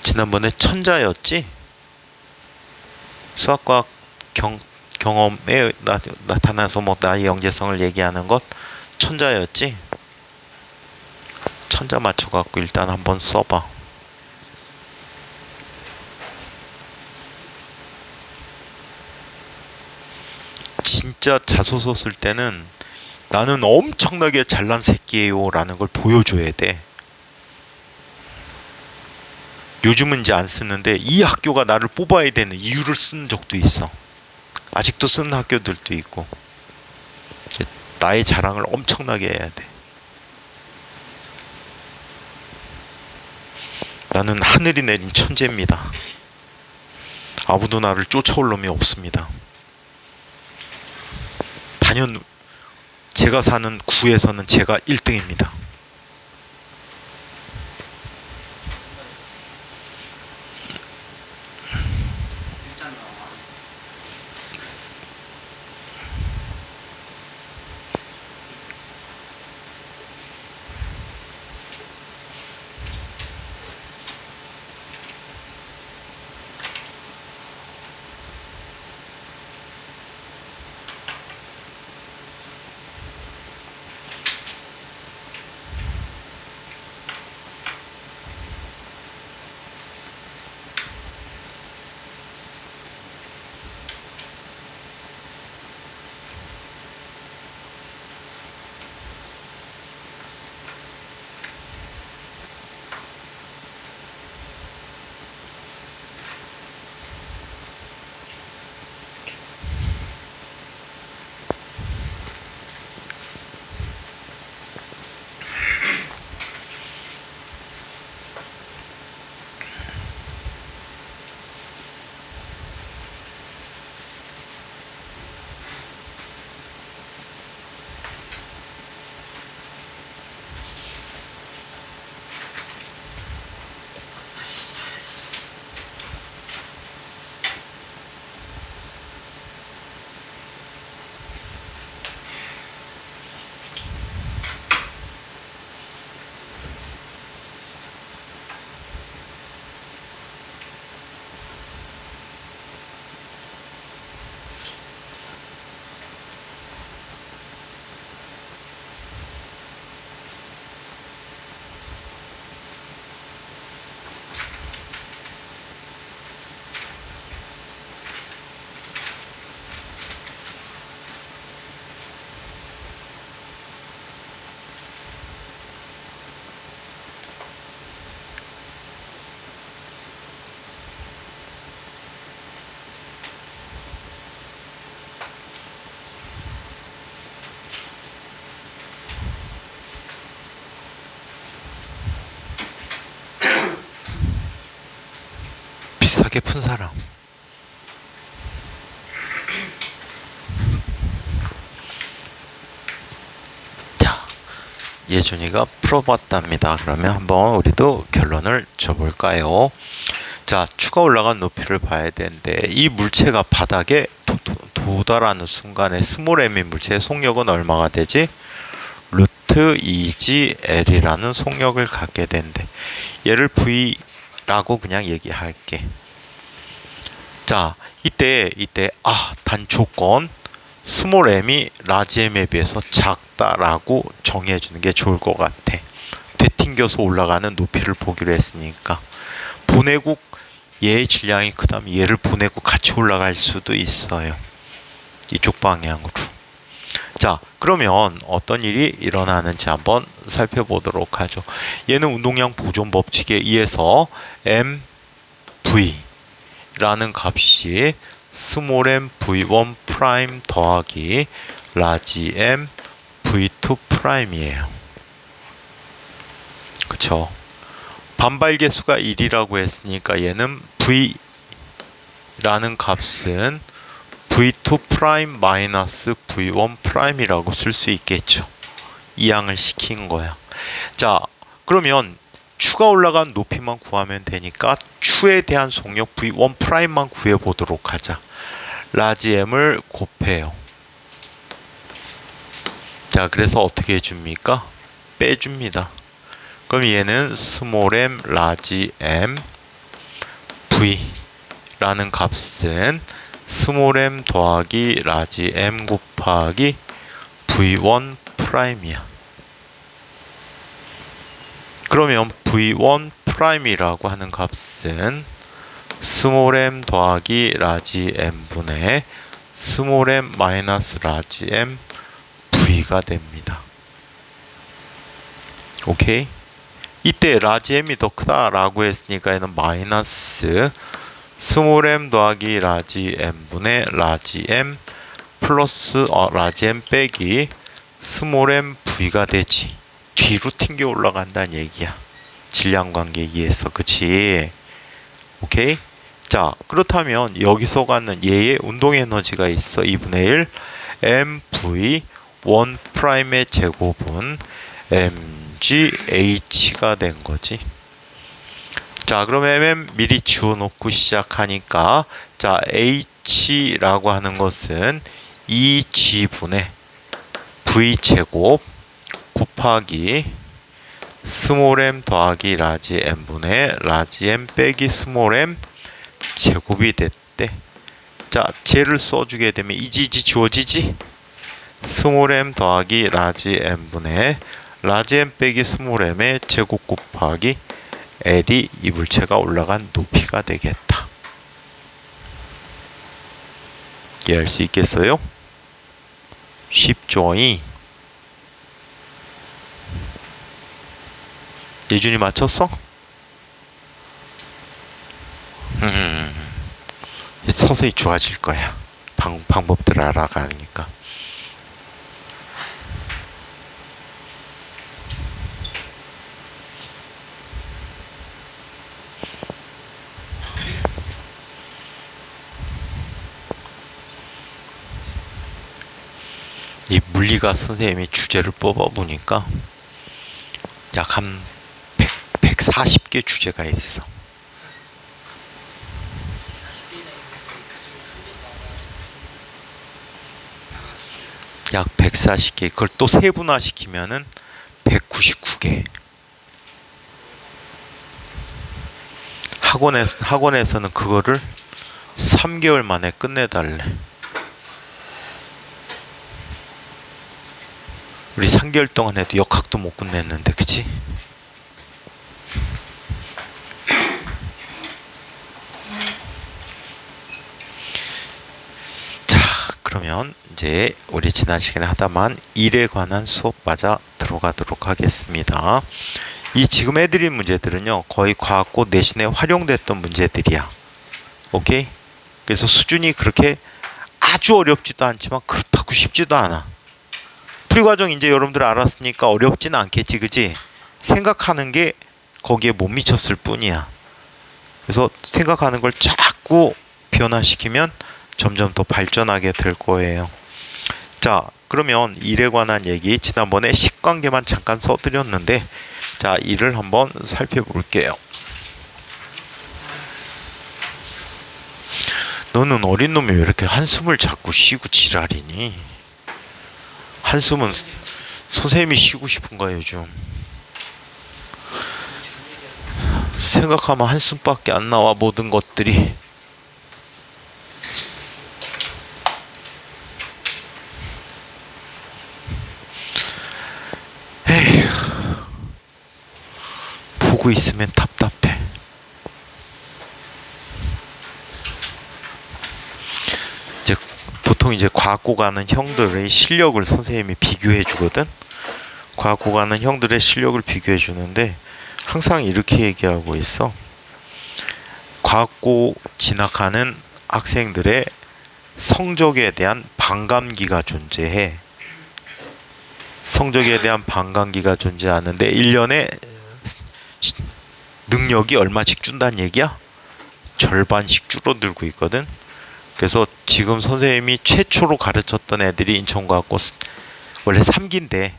지난번에 천자였지? 수학과학 경험에 나타나서 뭐 나의 영재성을 얘기하는 것 천자였지? 천자 맞춰갖고 일단 한번 써봐. 진짜 자소서 쓸 때는 나는 엄청나게 잘난 새끼예요 라는 걸 보여줘야 돼. 요즘은 이제 안 쓰는데 이 학교가 나를 뽑아야 되는 이유를 쓴 적도 있어. 아직도 쓰는 학교들도 있고. 나의 자랑을 엄청나게 해야 돼. 나는 하늘이 내린 천재입니다. 아무도 나를 쫓아올 놈이 없습니다. 단연 제가 사는 구에서는 제가 1등입니다. 완벽하게 푼 사람. 자, 예준이가 풀어봤답니다. 그러면 한번 우리도 결론을 줘볼까요? 자, 추가 올라간 높이를 봐야 되는데 이 물체가 바닥에 도달하는 순간에 스몰 m의 물체의 속력은 얼마가 되지? 루트 2g l이라는 속력을 갖게 되는데 얘를 v라고 그냥 얘기할게. 자, 이때 단 조건 스몰 m이 라지 m에 비해서 작다라고 정해주는 게 좋을 것 같아. 되튕겨서 올라가는 높이를 보기로 했으니까 보내고 얘의 질량이 크다면 얘를 보내고 같이 올라갈 수도 있어요. 이쪽 방향으로. 자, 그러면 어떤 일이 일어나는지 한번 살펴보도록 하죠. 얘는 운동량 보존 법칙에 의해서 mv라는 값이 스몰 m v1 프라임 더하기 라지 m v2 프라임이에요. 그쵸? 반발 계수가 1이라고 했으니까 얘는 v라는 값은 v2 프라임 마이너스 v1 프라임이라고 쓸 수 있겠죠. 이항을 시킨 거야. 자, 그러면 추가 올라간 높이만 구하면 되니까 추에 대한 속력 v1 프라임만 구해 보도록 하자. 라지 m을 곱해요. 자, 그래서 어떻게 해줍니까? 빼줍니다. 그럼 얘는 스몰 m 라지 m v라는 값은 스몰 m 더하기 라지 m 곱하기 v1 프라임이야. 그러면 v1 프라임이라고 하는 값은 스몰 m 더하기 라지 m 분의 스몰 m 마이너스 라지 m v가 됩니다. 오케이? 이때 라지 m이 더 크다라고 했으니까 얘는 마이너스 스몰 m 더하기 라지 m 분의 라지 m 플러스 라지 m 빼기 스몰 m v가 되지. 뒤로 튕겨 올라간다는 얘기야. 질량 관계에 의해서. 그치? 오케이? 자, 그렇다면 여기서 갖는 얘의 운동 에너지가 있어. 2분의 1 mv 1 프라임의 제곱은 mgh가 된 거지. 자, 그럼 mm 미리 지워놓고 시작하니까 자, h라고 하는 것은 2g분의 v제곱 곱하기 스몰 m 더하기 라지 m분의 라지 m 빼기 스몰 m 제곱이 됐대. 자, 쟤를 써주게 되면 이지 지워지지? 스몰 m 더하기 라지 m분의 라지 m 빼기 스몰 m의 제곱 곱하기 L이 이 물체가 올라간 높이가 되겠다. 이해할 수 있겠어요? 쉽죠이? 예준이 맞췄어? 서서히 좋아질 거야. 방법들을 알아가니까. 이 물리가 선생님이 주제를 뽑아보니까 약 한 140개 주제가 있어. 약 140개. 그걸 또 세분화시키면은 199개. 학원에서는 그거를 3개월 만에 끝내달래. 우리 3개월 동안 해도 역학도 못 끝냈는데, 그치? 자, 그러면 이제 우리 지난 시간에 하다만 일에 관한 수업 맞아 들어가도록 하겠습니다. 이 지금 해드린 문제들은요, 거의 과학고 내신에 활용됐던 문제들이야. 오케이? 그래서 수준이 그렇게 아주 어렵지도 않지만 그렇다고 쉽지도 않아. 풀이과정 이제 여러분들 알았으니까 어렵진 않겠지, 그지? 생각하는 게 거기에 못 미쳤을 뿐이야. 그래서 생각하는 걸 자꾸 변화시키면 점점 더 발전하게 될 거예요. 자, 그러면 일에 관한 얘기 지난번에 식관계만 잠깐 써드렸는데, 자, 일을 한번 살펴볼게요. 너는 어린 놈이 왜 이렇게 한숨을 자꾸 쉬고 지랄이니? 한숨은 선생님이 쉬고 싶은가 요즘? 생각하면 한숨밖에 안 나와 모든 것들이. 에휴, 보고 있으면 답답해. 이제 보통 이제 과학고 가는 형들의 실력을 선생님이 비교해 주거든. 과학고 가는 형들의 실력을 비교해 주는데 항상 이렇게 얘기하고 있어. 과학고 진학하는 학생들의 성적에 대한 반감기가 존재해. 성적에 대한 반감기가 존재하는데 1년에 능력이 얼마씩 준다는 얘기야? 절반씩 줄어들고 있거든. 그래서 지금 선생님이 최초로 가르쳤던 애들이 인천과학고 원래 3기인데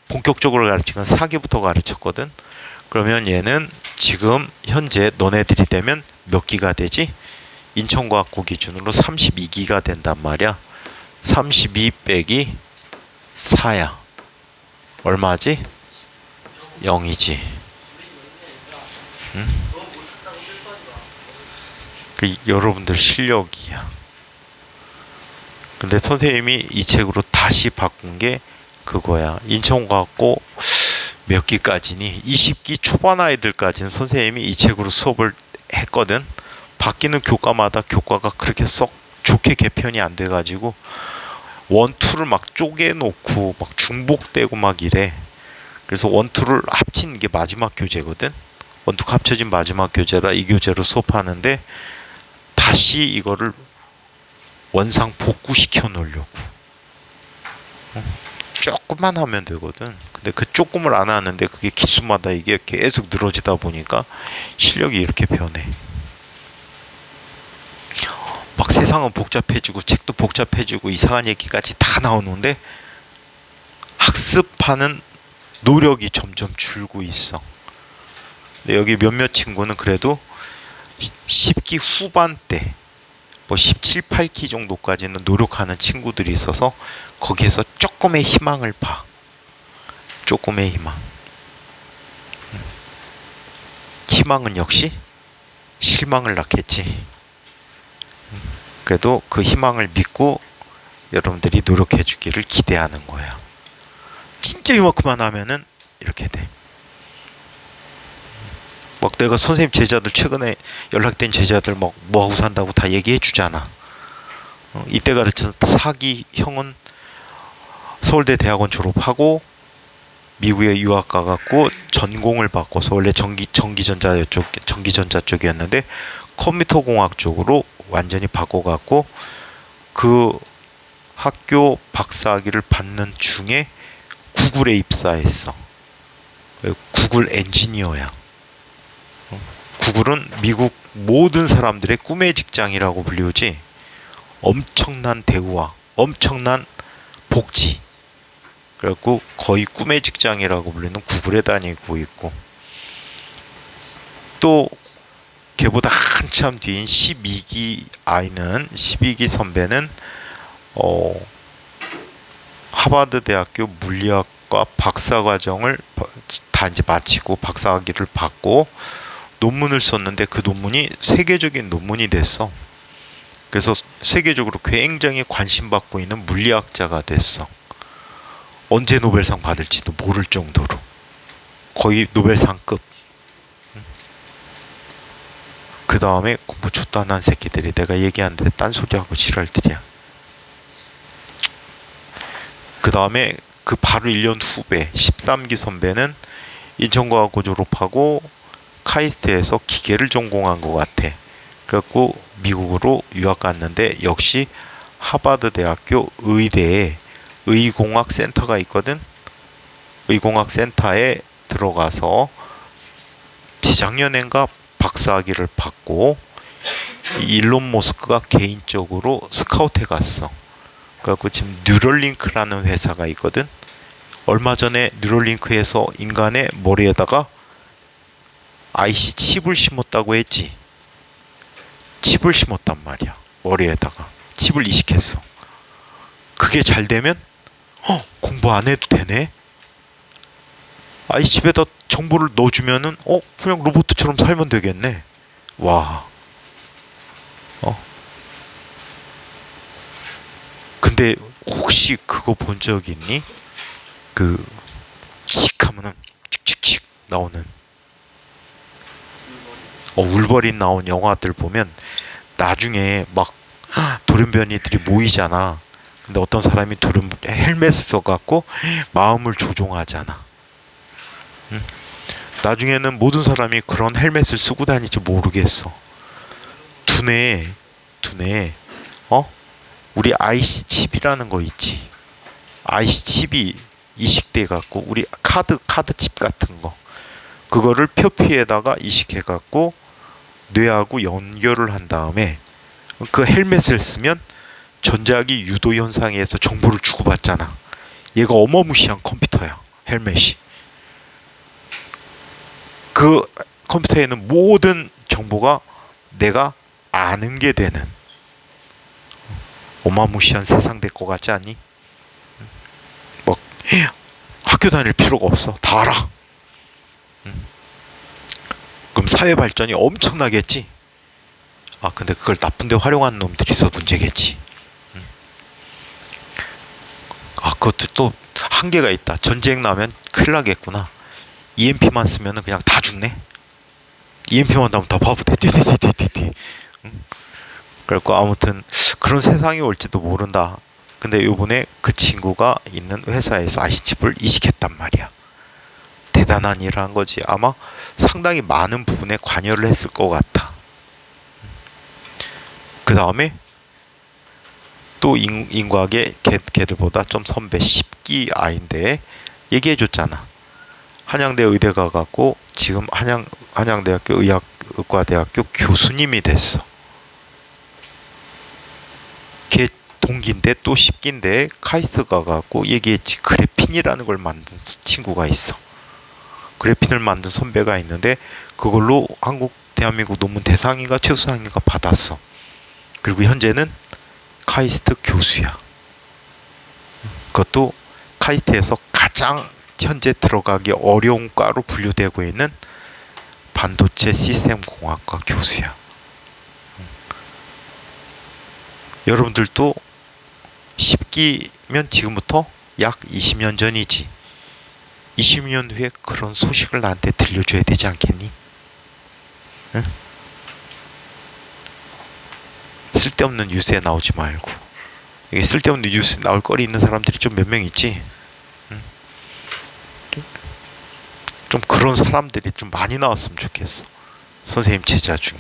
본격적으로 가르치는 4기부터 가르쳤거든. 그러면 얘는 지금 현재 너네들이 되면 몇 기가 되지? 인천과학고 기준으로 32기가 된단 말이야. 32 빼기 4야. 얼마지? 0이지. 응? 그 여러분들 실력이야. 근데 선생님이 이 책으로 다시 바꾼 게 그거야. 인천과학고 몇 기까지니? 20기 초반 아이들까지는 선생님이 이 책으로 수업을 했거든. 바뀌는 교과마다 교과가 그렇게 썩 좋게 개편이 안 돼가지고 원투를 막 쪼개놓고 막 중복되고 막 이래. 그래서 원투를 합친 게 마지막 교재거든. 원투가 합쳐진 마지막 교재라 이 교재로 수업하는데 다시 이거를 원상 복구시켜 놓으려고. 조금만 하면 되거든. 근데 그 조금을 안 하는데 그게 기수마다 이게 계속 늘어지다 보니까 실력이 이렇게 변해. 막 세상은 복잡해지고 책도 복잡해지고 이상한 얘기까지 다 나오는데 학습하는 노력이 점점 줄고 있어. 근데 여기 몇몇 친구는 그래도 10기 후반대 뭐 17, 18기 정도까지는 노력하는 친구들이 있어서 거기에서 조금의 희망을 봐. 조금의 희망. 희망은 역시 실망을 낳겠지. 그래도 그 희망을 믿고 여러분들이 노력해 주기를 기대하는 거야. 진짜 이만큼만 하면은 이렇게 돼. 막 내가 선생님 제자들 최근에 연락된 제자들 막 뭐하고 산다고 다 얘기해 주잖아. 이때 가르쳤던 4기 형은 서울대 대학원 졸업하고 미국에 유학 가갖고 전공을 바꿔서 원래 전기전자 쪽이었는데 컴퓨터 공학 쪽으로 완전히 바꿔갖고 그 학교 박사학위를 받는 중에 구글에 입사했어. 구글 엔지니어야. 구글은 미국 모든 사람들의 꿈의 직장이라고 불리우지. 엄청난 대우와 엄청난 복지. 그래갖고 거의 꿈의 직장이라고 불리는 구글에 다니고 있고, 또 걔보다 한참 뒤인 12기 아이는 12기 선배는 하버드 대학교 물리학과 박사과정을 다 이제 마치고 박사학위를 받고 논문을 썼는데 그 논문이 세계적인 논문이 됐어. 그래서 세계적으로 굉장히 관심받고 있는 물리학자가 됐어. 언제 노벨상 받을지도 모를 정도로 거의 노벨상급. 그 다음에 공부 좆도 안 한 새끼들이 내가 얘기하는데 딴소리하고 지랄들이야. 그 다음에 그 바로 1년 후배 13기 선배는 인천과학고 졸업하고 카이스트에서 기계를 전공한 것 같아. 그래갖고 미국으로 유학 갔는데 역시 하버드 대학교 의대에 의공학센터가 있거든. 의공학센터에 들어가서 재작년인가 박사학위를 받고 일론 머스크가 개인적으로 스카우트해 갔어. 그래갖고 지금 뉴럴링크라는 회사가 있거든. 얼마 전에 뉴럴링크에서 인간의 머리에다가 IC 칩을 심었다고 했지. 칩을 심었단 말이야. 머리에다가 칩을 이식했어. 그게 잘 되면 공부 안 해도 되네. IC 칩에다 정보를 넣어주면은 그냥 로봇처럼 살면 되겠네. 와. 근데 혹시 그거 본 적 있니? 그 칙하면은 칙칙칙 나오는 울버린 나온 영화들 보면 나중에 막 돌연변이들이 모이잖아. 근데 어떤 사람이 헬멧 써갖고 마음을 조종하잖아. 응? 나중에는 모든 사람이 그런 헬멧을 쓰고 다닐지 모르겠어. 두뇌에 우리 IC 칩이라는 거 있지. IC 칩이 이식돼 갖고 우리 카드 칩 같은 거 그거를 표피에다가 이식해 갖고 뇌하고 연결을 한 다음에 그 헬멧을 쓰면 전자기 유도 현상에서 정보를 주고받잖아. 얘가 어마무시한 컴퓨터야. 헬멧이. 그 컴퓨터에는 모든 정보가 내가 아는 게 되는 어마무시한 세상 될 것 같지 않니? 뭐 학교 다닐 필요가 없어. 다 알아. 그럼 사회 발전이 엄청나겠지. 근데 그걸 나쁜데 활용하는 놈들이 있어 문제겠지. 그것도 또 한계가 있다. 전쟁 나면 큰일 나겠구나. EMP만 쓰면은 그냥 다 죽네. EMP만 나면 다 바보 돼. 띠띠띠띠띠. 그래갖고 아무튼 그런 세상이 올지도 모른다. 근데 요번에 그 친구가 있는 회사에서 IC칩을 이식했단 말이야. 대단한 일을 한 거지. 아마 상당히 많은 부분에 관여를 했을 것 같아. 그 다음에 또 인과계 걔들보다 좀 선배 10기 아인데 얘기해줬잖아. 한양대 의대 가갖고 지금 한양대학교 의과대학교 교수님이 됐어. 걔 동기인데 또 10기인데 카이스트 가갖고 얘기했지. 그래핀이라는 걸 만든 친구가 있어. 그래핀을 만든 선배가 있는데 그걸로 대한민국 논문 대상인가 최우수상인가 받았어. 그리고 현재는 카이스트 교수야. 그것도 카이스트에서 가장 현재 들어가기 어려운 과로 분류되고 있는 반도체 시스템 공학과 교수야. 여러분들도 10기면 지금부터 약 20년 전이지. 20년 후에 그런 소식을 나한테 들려줘야 되지 않겠니? 응? 쓸데없는 뉴스에 나오지 말고. 이게 쓸데없는 뉴스에 나올 거리 있는 사람들이 좀 몇 명 있지. 응? 좀 그런 사람들이 좀 많이 나왔으면 좋겠어. 선생님 제자 중에.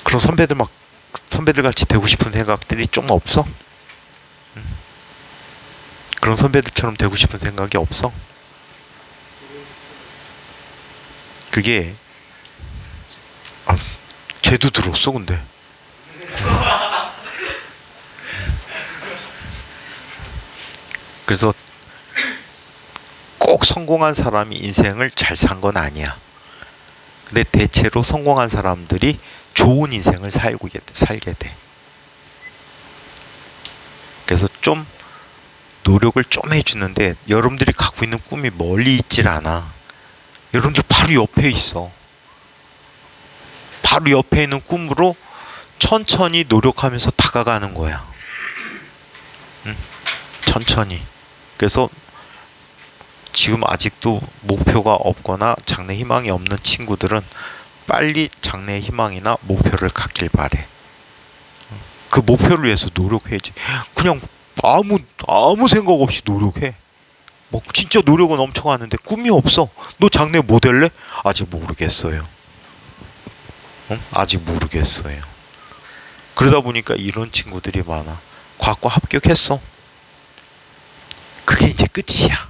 그런 선배들 같이 되고 싶은 생각들이 좀 없어? 그런 선배들처럼 되고 싶은 생각이 없어? 그게 쟤도 들었어 근데. 그래서 꼭 성공한 사람이 인생을 잘 산 건 아니야. 근데 대체로 성공한 사람들이 좋은 인생을 살게 돼. 그래서 좀 노력을 좀 해주는데 여러분들이 갖고 있는 꿈이 멀리 있질 않아. 여러분들 바로 옆에 있어. 바로 옆에 있는 꿈으로 천천히 노력하면서 다가가는 거야. 천천히. 그래서 지금 아직도 목표가 없거나 장래 희망이 없는 친구들은 빨리 장래 희망이나 목표를 갖길 바래. 그 목표를 위해서 노력해야지. 그냥 아무 생각 없이 노력해. 뭐 진짜 노력은 엄청 하는데 꿈이 없어. 너 장래 뭐 될래? 아직 모르겠어요. 아직 모르겠어요. 그러다 보니까 이런 친구들이 많아. 과학과 합격했어. 그게 이제 끝이야.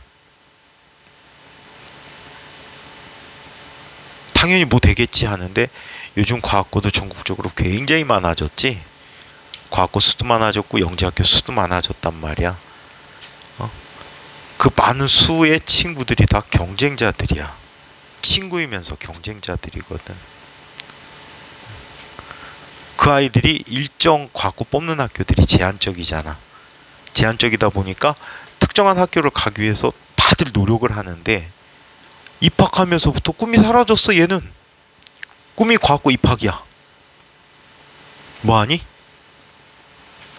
당연히 뭐 되겠지 하는데 요즘 과학고도 전국적으로 굉장히 많아졌지. 과학고 수도 많아졌고 영재학교 수도 많아졌단 말이야. 그 많은 수의 친구들이 다 경쟁자들이야. 친구이면서 경쟁자들이거든. 그 아이들이 일정 과학고 뽑는 학교들이 제한적이잖아. 제한적이다 보니까 특정한 학교를 가기 위해서 다들 노력을 하는데 입학하면서부터 꿈이 사라졌어. 얘는 꿈이 과학고 입학이야. 뭐하니?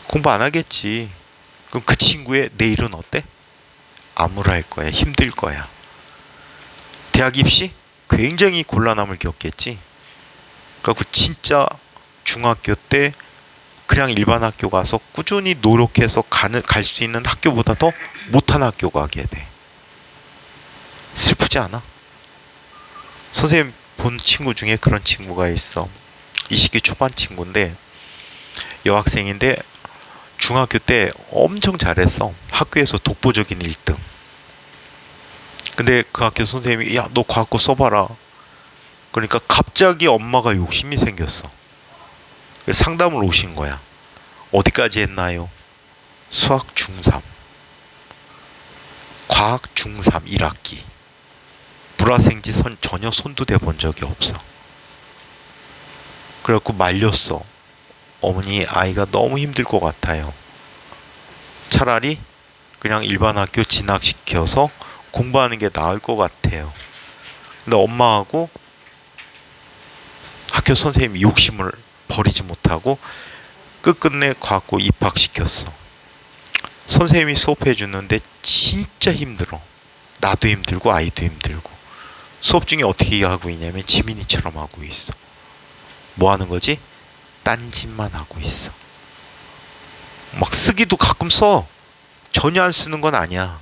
공부 안 하겠지. 그럼 그 친구의 내일은 어때? 암울할 거야. 힘들 거야. 대학 입시? 굉장히 곤란함을 겪겠지. 그래갖고 진짜 중학교 때 그냥 일반 학교 가서 꾸준히 노력해서 갈 수 있는 학교보다 더 못한 학교 가게 돼. 슬프지 않아? 선생님 본 친구 중에 그런 친구가 있어. 20기 초반 친구인데 여학생인데 중학교 때 엄청 잘했어. 학교에서 독보적인 1등. 근데 그 학교 선생님이 야, 너 과학고 써봐라. 그러니까 갑자기 엄마가 욕심이 생겼어. 상담을 오신 거야. 어디까지 했나요? 수학 중3, 과학 중3 1학기. 불화생지 전혀 손도 대본 적이 없어. 그래갖고 말렸어. 어머니, 아이가 너무 힘들 것 같아요. 차라리 그냥 일반 학교 진학시켜서 공부하는 게 나을 것 같아요. 근데 엄마하고 학교 선생님이 욕심을 버리지 못하고 끝끝내 과학고 입학시켰어. 선생님이 수업해 주는데 진짜 힘들어. 나도 힘들고 아이도 힘들고. 수업 중에 어떻게 하고 있냐면 지민이처럼 하고 있어. 뭐 하는 거지? 딴짓만 하고 있어. 막 쓰기도 가끔 써. 전혀 안 쓰는 건 아니야.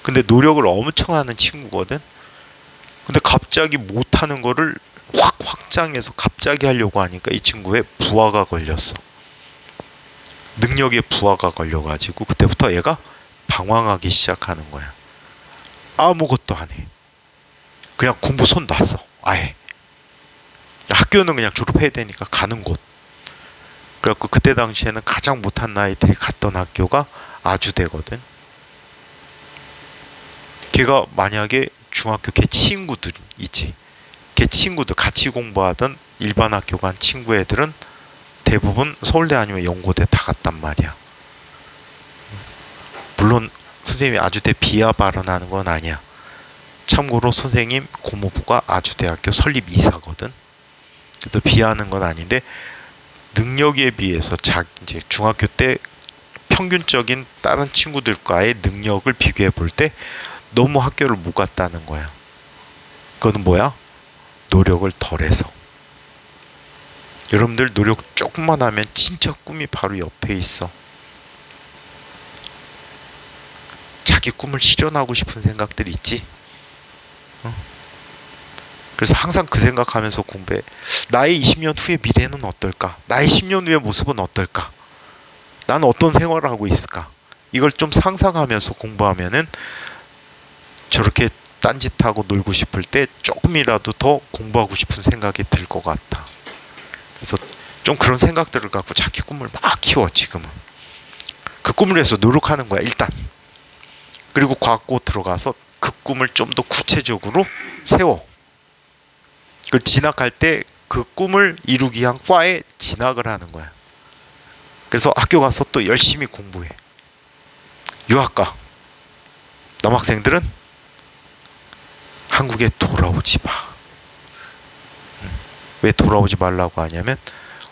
근데 노력을 엄청 하는 친구거든. 근데 갑자기 못하는 거를 확 확장해서 갑자기 하려고 하니까 이 친구의 부하가 걸렸어. 능력에 부하가 걸려가지고 그때부터 얘가 방황하기 시작하는 거야. 아무것도 안 해. 그냥 공부 손 놨어. 아예. 학교는 그냥 졸업해야 되니까 가는 곳. 그래갖고 그때 당시에는 가장 못한 아이들이 갔던 학교가 아주대거든. 걔가 만약에 중학교 걔 친구들 있지. 걔 친구들 같이 공부하던 일반 학교 간 친구 애들은 대부분 서울대 아니면 연고대 다 갔단 말이야. 물론 선생님이 아주대 비하 발언하는 건 아니야. 참고로 선생님 고모부가 아주대학교 설립 이사거든. 그래서 비하하는 건 아닌데 능력에 비해서 이제 중학교 때 평균적인 다른 친구들과의 능력을 비교해 볼 때 너무 학교를 못 갔다는 거야. 그거는 뭐야? 노력을 덜해서. 여러분들 노력 조금만 하면 진짜 꿈이 바로 옆에 있어. 자기 꿈을 실현하고 싶은 생각들 있지? 그래서 항상 그 생각하면서 공부해. 나의 20년 후의 미래는 어떨까? 나의 10년 후의 모습은 어떨까? 나는 어떤 생활을 하고 있을까? 이걸 좀 상상하면서 공부하면은 저렇게 딴짓하고 놀고 싶을 때 조금이라도 더 공부하고 싶은 생각이 들 것 같아. 그래서 좀 그런 생각들을 갖고 자기 꿈을 막 키워. 지금은 그 꿈을 위해서 노력하는 거야 일단. 그리고 과학고 들어가서 그 꿈을 좀 더 구체적으로 세워. 그 진학할 때 그 꿈을 이루기 위한 과에 진학을 하는 거야. 그래서 학교 가서 또 열심히 공부해. 유학가 남학생들은 한국에 돌아오지 마. 왜 돌아오지 말라고 하냐면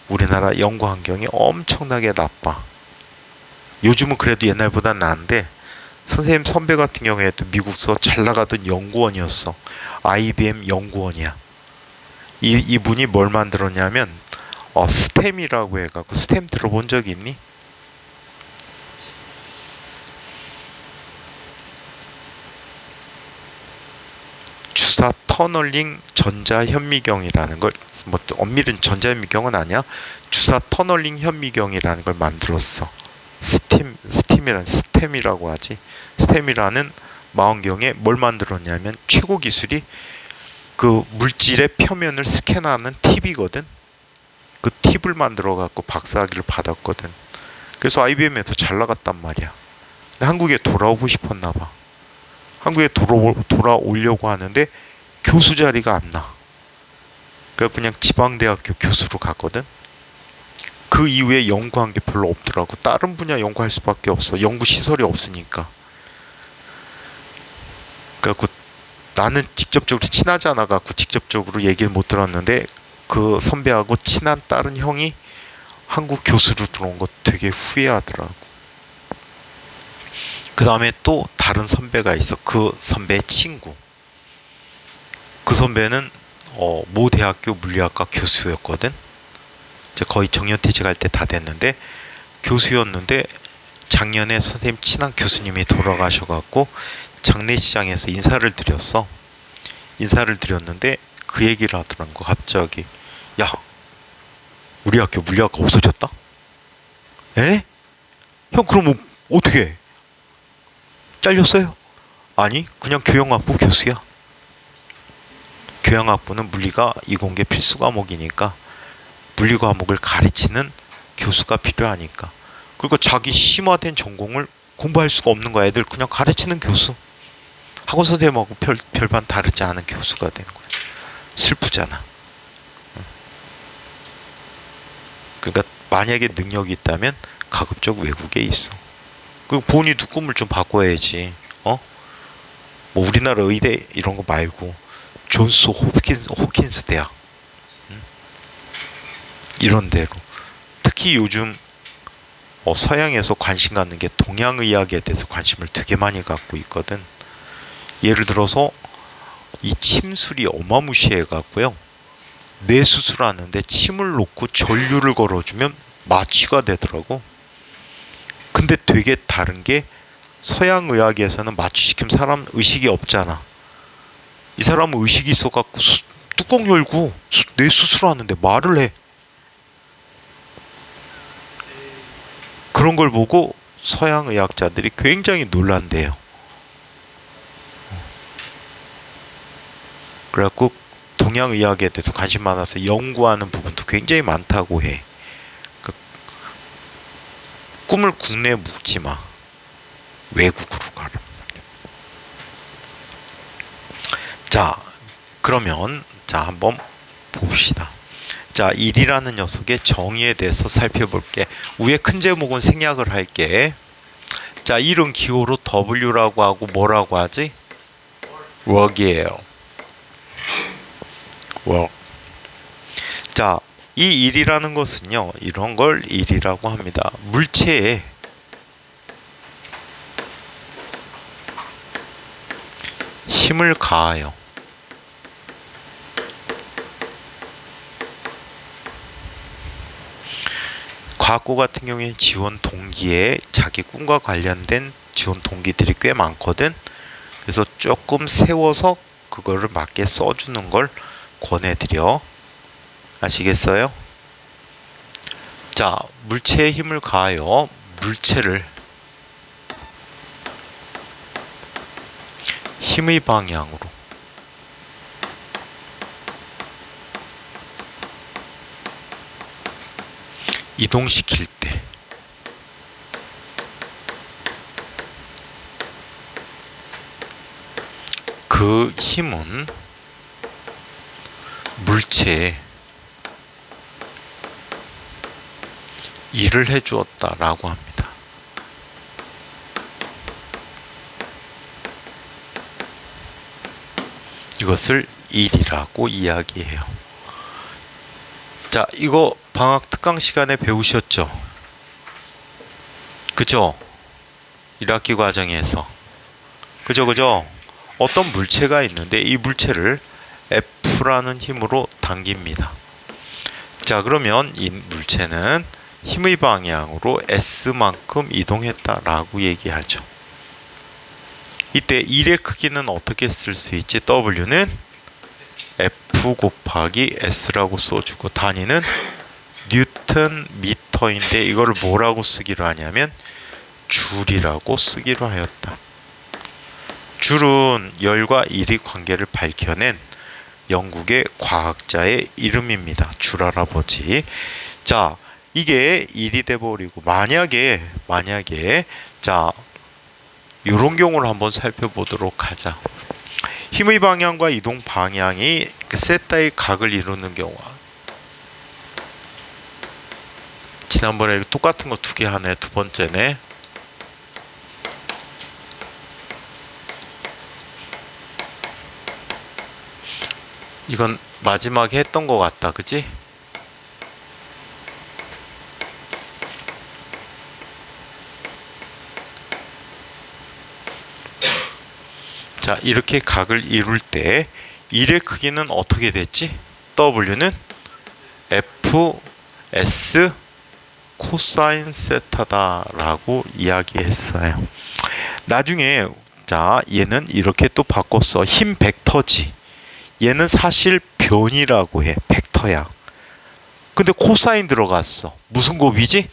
우리나라 연구 환경이 엄청나게 나빠. 요즘은 그래도 옛날보다 나은데 선생님 선배 같은 경우에도 미국서 잘 나가던 연구원이었어. IBM 연구원이야. 이분이 뭘 만들었냐면 스템이라고 해갖고, 스템 들어본 적 있니? 주사 터널링 전자현미경이라는 걸, 뭐 엄밀한 전자현미경은 아니야. 주사 터널링 현미경이라는 걸 만들었어. 스템이라고 하지. 스템이라는 망원경에 뭘 만들었냐면 최고 기술이 그 물질의 표면을 스캔하는 팁이거든. 그 팁을 만들어 갖고 박사학위를 받았거든. 그래서 IBM에서 잘 나갔단 말이야. 근데 한국에 돌아오고 싶었나 봐. 한국에 돌아오려고 하는데 교수 자리가 안 나. 그래서 그냥 지방대학교 교수로 갔거든. 그 이후에 연구한 게 별로 없더라고. 다른 분야 연구할 수밖에 없어. 연구 시설이 없으니까. 그래갖고 나는 직접적으로 친하지 않아 갖고 직접적으로 얘기를 못 들었는데 그 선배하고 친한 다른 형이 한국 교수로 들어온 거 되게 후회하더라고. 그 다음에 또 다른 선배가 있어. 그 선배의 친구. 그 선배는 모 대학교 물리학과 교수였거든. 이제 거의 정년퇴직할 때 다 됐는데 교수였는데 작년에 선생님 친한 교수님이 돌아가셔갖고 장례식장에서 인사를 드렸어. 인사를 드렸는데 그 얘기를 하더라고. 갑자기 야, 우리 학교 물리학과 없어졌다? 에? 형 그럼 어떻게 해? 잘렸어요? 아니 그냥 교양학부 교수야. 교양학부는 물리가 이공계 필수 과목이니까 물리 과목을 가르치는 교수가 필요하니까. 그리고 자기 심화된 전공을 공부할 수가 없는 거야. 애들 그냥 가르치는 교수. 학원 선생님하고 별반 다르지 않은 교수가 된 거야. 슬프잖아. 그러니까 만약에 능력이 있다면 가급적 외국에 있어. 그리고 본인도 꿈을 좀 바꿔야지. 뭐 우리나라 의대 이런 거 말고 존스 홉킨스 대학 이런 데로. 특히 요즘 서양에서 관심 갖는 게 동양의학에 대해서 관심을 되게 많이 갖고 있거든. 예를 들어서 이 침술이 어마무시해 갖고요. 뇌 수술하는데 침을 놓고 전류를 걸어주면 마취가 되더라고. 근데 되게 다른 게 서양 의학에서는 마취시키면 사람 의식이 없잖아. 이 사람은 의식이 있어갖고 뚜껑 열고 뇌 수술하는데 말을 해. 그런 걸 보고 서양 의학자들이 굉장히 놀란대요. 그래갖고 동양 의학에 대해서 관심 많아서 연구하는 부분도 굉장히 많다고 해. 꿈을 국내에 묻지 마. 외국으로 가라. 자, 그러면 한번 봅시다. 자, 1이라는 녀석의 정의에 대해서 살펴볼게. 위에 큰 제목은 생략을 할게. 자, 1은 기호로 W라고 하고 뭐라고 하지? work이에요. work. 자, 이 1이라는 것은요, 이런 걸 1이라고 합니다. 물체에 힘을 가하여 과학고 같은 경우에 지원 동기에 자기 꿈과 관련된 지원 동기들이 꽤 많거든. 그래서 조금 세워서 그거를 맞게 써주는 걸 권해드려. 아시겠어요? 자, 물체에 힘을 가하여 물체를 힘의 방향으로 이동시킬 때 그 힘은 물체에 일을 해주었다라고 합니다. 이것을 일이라고 이야기해요. 자, 이거 방학 특강 시간에 배우셨죠? 그죠? 1학기 과정에서. 그죠? 어떤 물체가 있는데 이 물체를 F라는 힘으로 당깁니다. 자, 그러면 이 물체는 힘의 방향으로 S만큼 이동했다라고 얘기하죠. 이때 1의 크기는 어떻게 쓸 수 있지? W는 F 곱하기 S라고 써주고 단위는 뉴턴 미터인데 이거를 뭐라고 쓰기로 하냐면 줄이라고 쓰기로 하였다. 줄은 열과 일의 관계를 밝혀낸 영국의 과학자의 이름입니다. 줄알아보지. 자, 이게 1이 돼버리고 만약에 자 이런 경우를 한번 살펴보도록 하자. 힘의 방향과 이동 방향이 세타의 각을 이루는 경우. 지난번에 똑같은 거 2개 하네. 두 번째네. 이건 마지막에 했던 거 같다. 그지? 자, 이렇게 각을 이룰 때 1의 크기는 어떻게 됐지? W는 fs 코사인 세타다라고 이야기했어요. 나중에 자, 얘는 이렇게 또 바꿨어. 힘 벡터지. 얘는 사실 변이라고 해. 벡터야. 근데 코사인 들어갔어. 무슨 곱이지?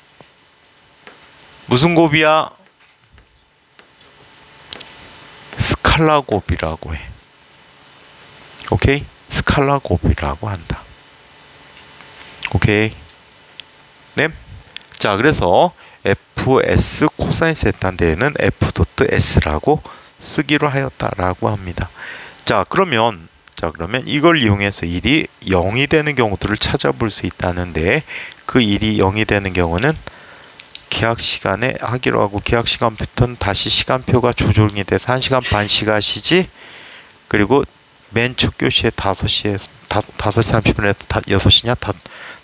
무슨 곱이야? 스칼라 곱이라고 해. 오케이? 스칼라 곱이라고 한다. 오케이? 네? 자, 그래서 fs 코사인 세타인데 얘는 f.s라고 쓰기로 하였다라고 합니다. 자, 그러면 이걸 이용해서 1이 0이 되는 경우들을 찾아볼 수 있다는데 그 1이 0이 되는 경우는 계약 시간에 하기로 하고 계약 시간부터는 다시 시간표가 조정이 돼서 1시간 반씩 하시지. 그리고 맨 첫 교시에 5시 30분에 6시냐?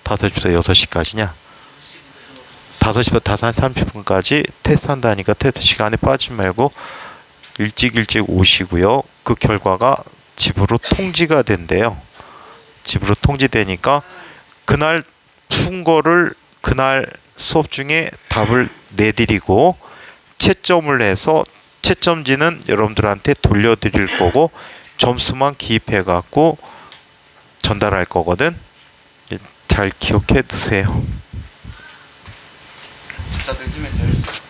5시부터 6시까지냐? 5시부터 5시 30분까지 테스트 한다니까 테스트 시간에 빠지지 말고 일찍 오시고요. 그 결과가 집으로 통지가 된대요. 집으로 통지되니까 그날 푼 거를 그날 수업 중에 답을 내드리고 채점을 해서 채점지는 여러분들한테 돌려드릴 거고 점수만 기입해 갖고 전달할 거거든. 잘 기억해 두세요. 진짜 늦으면 10시.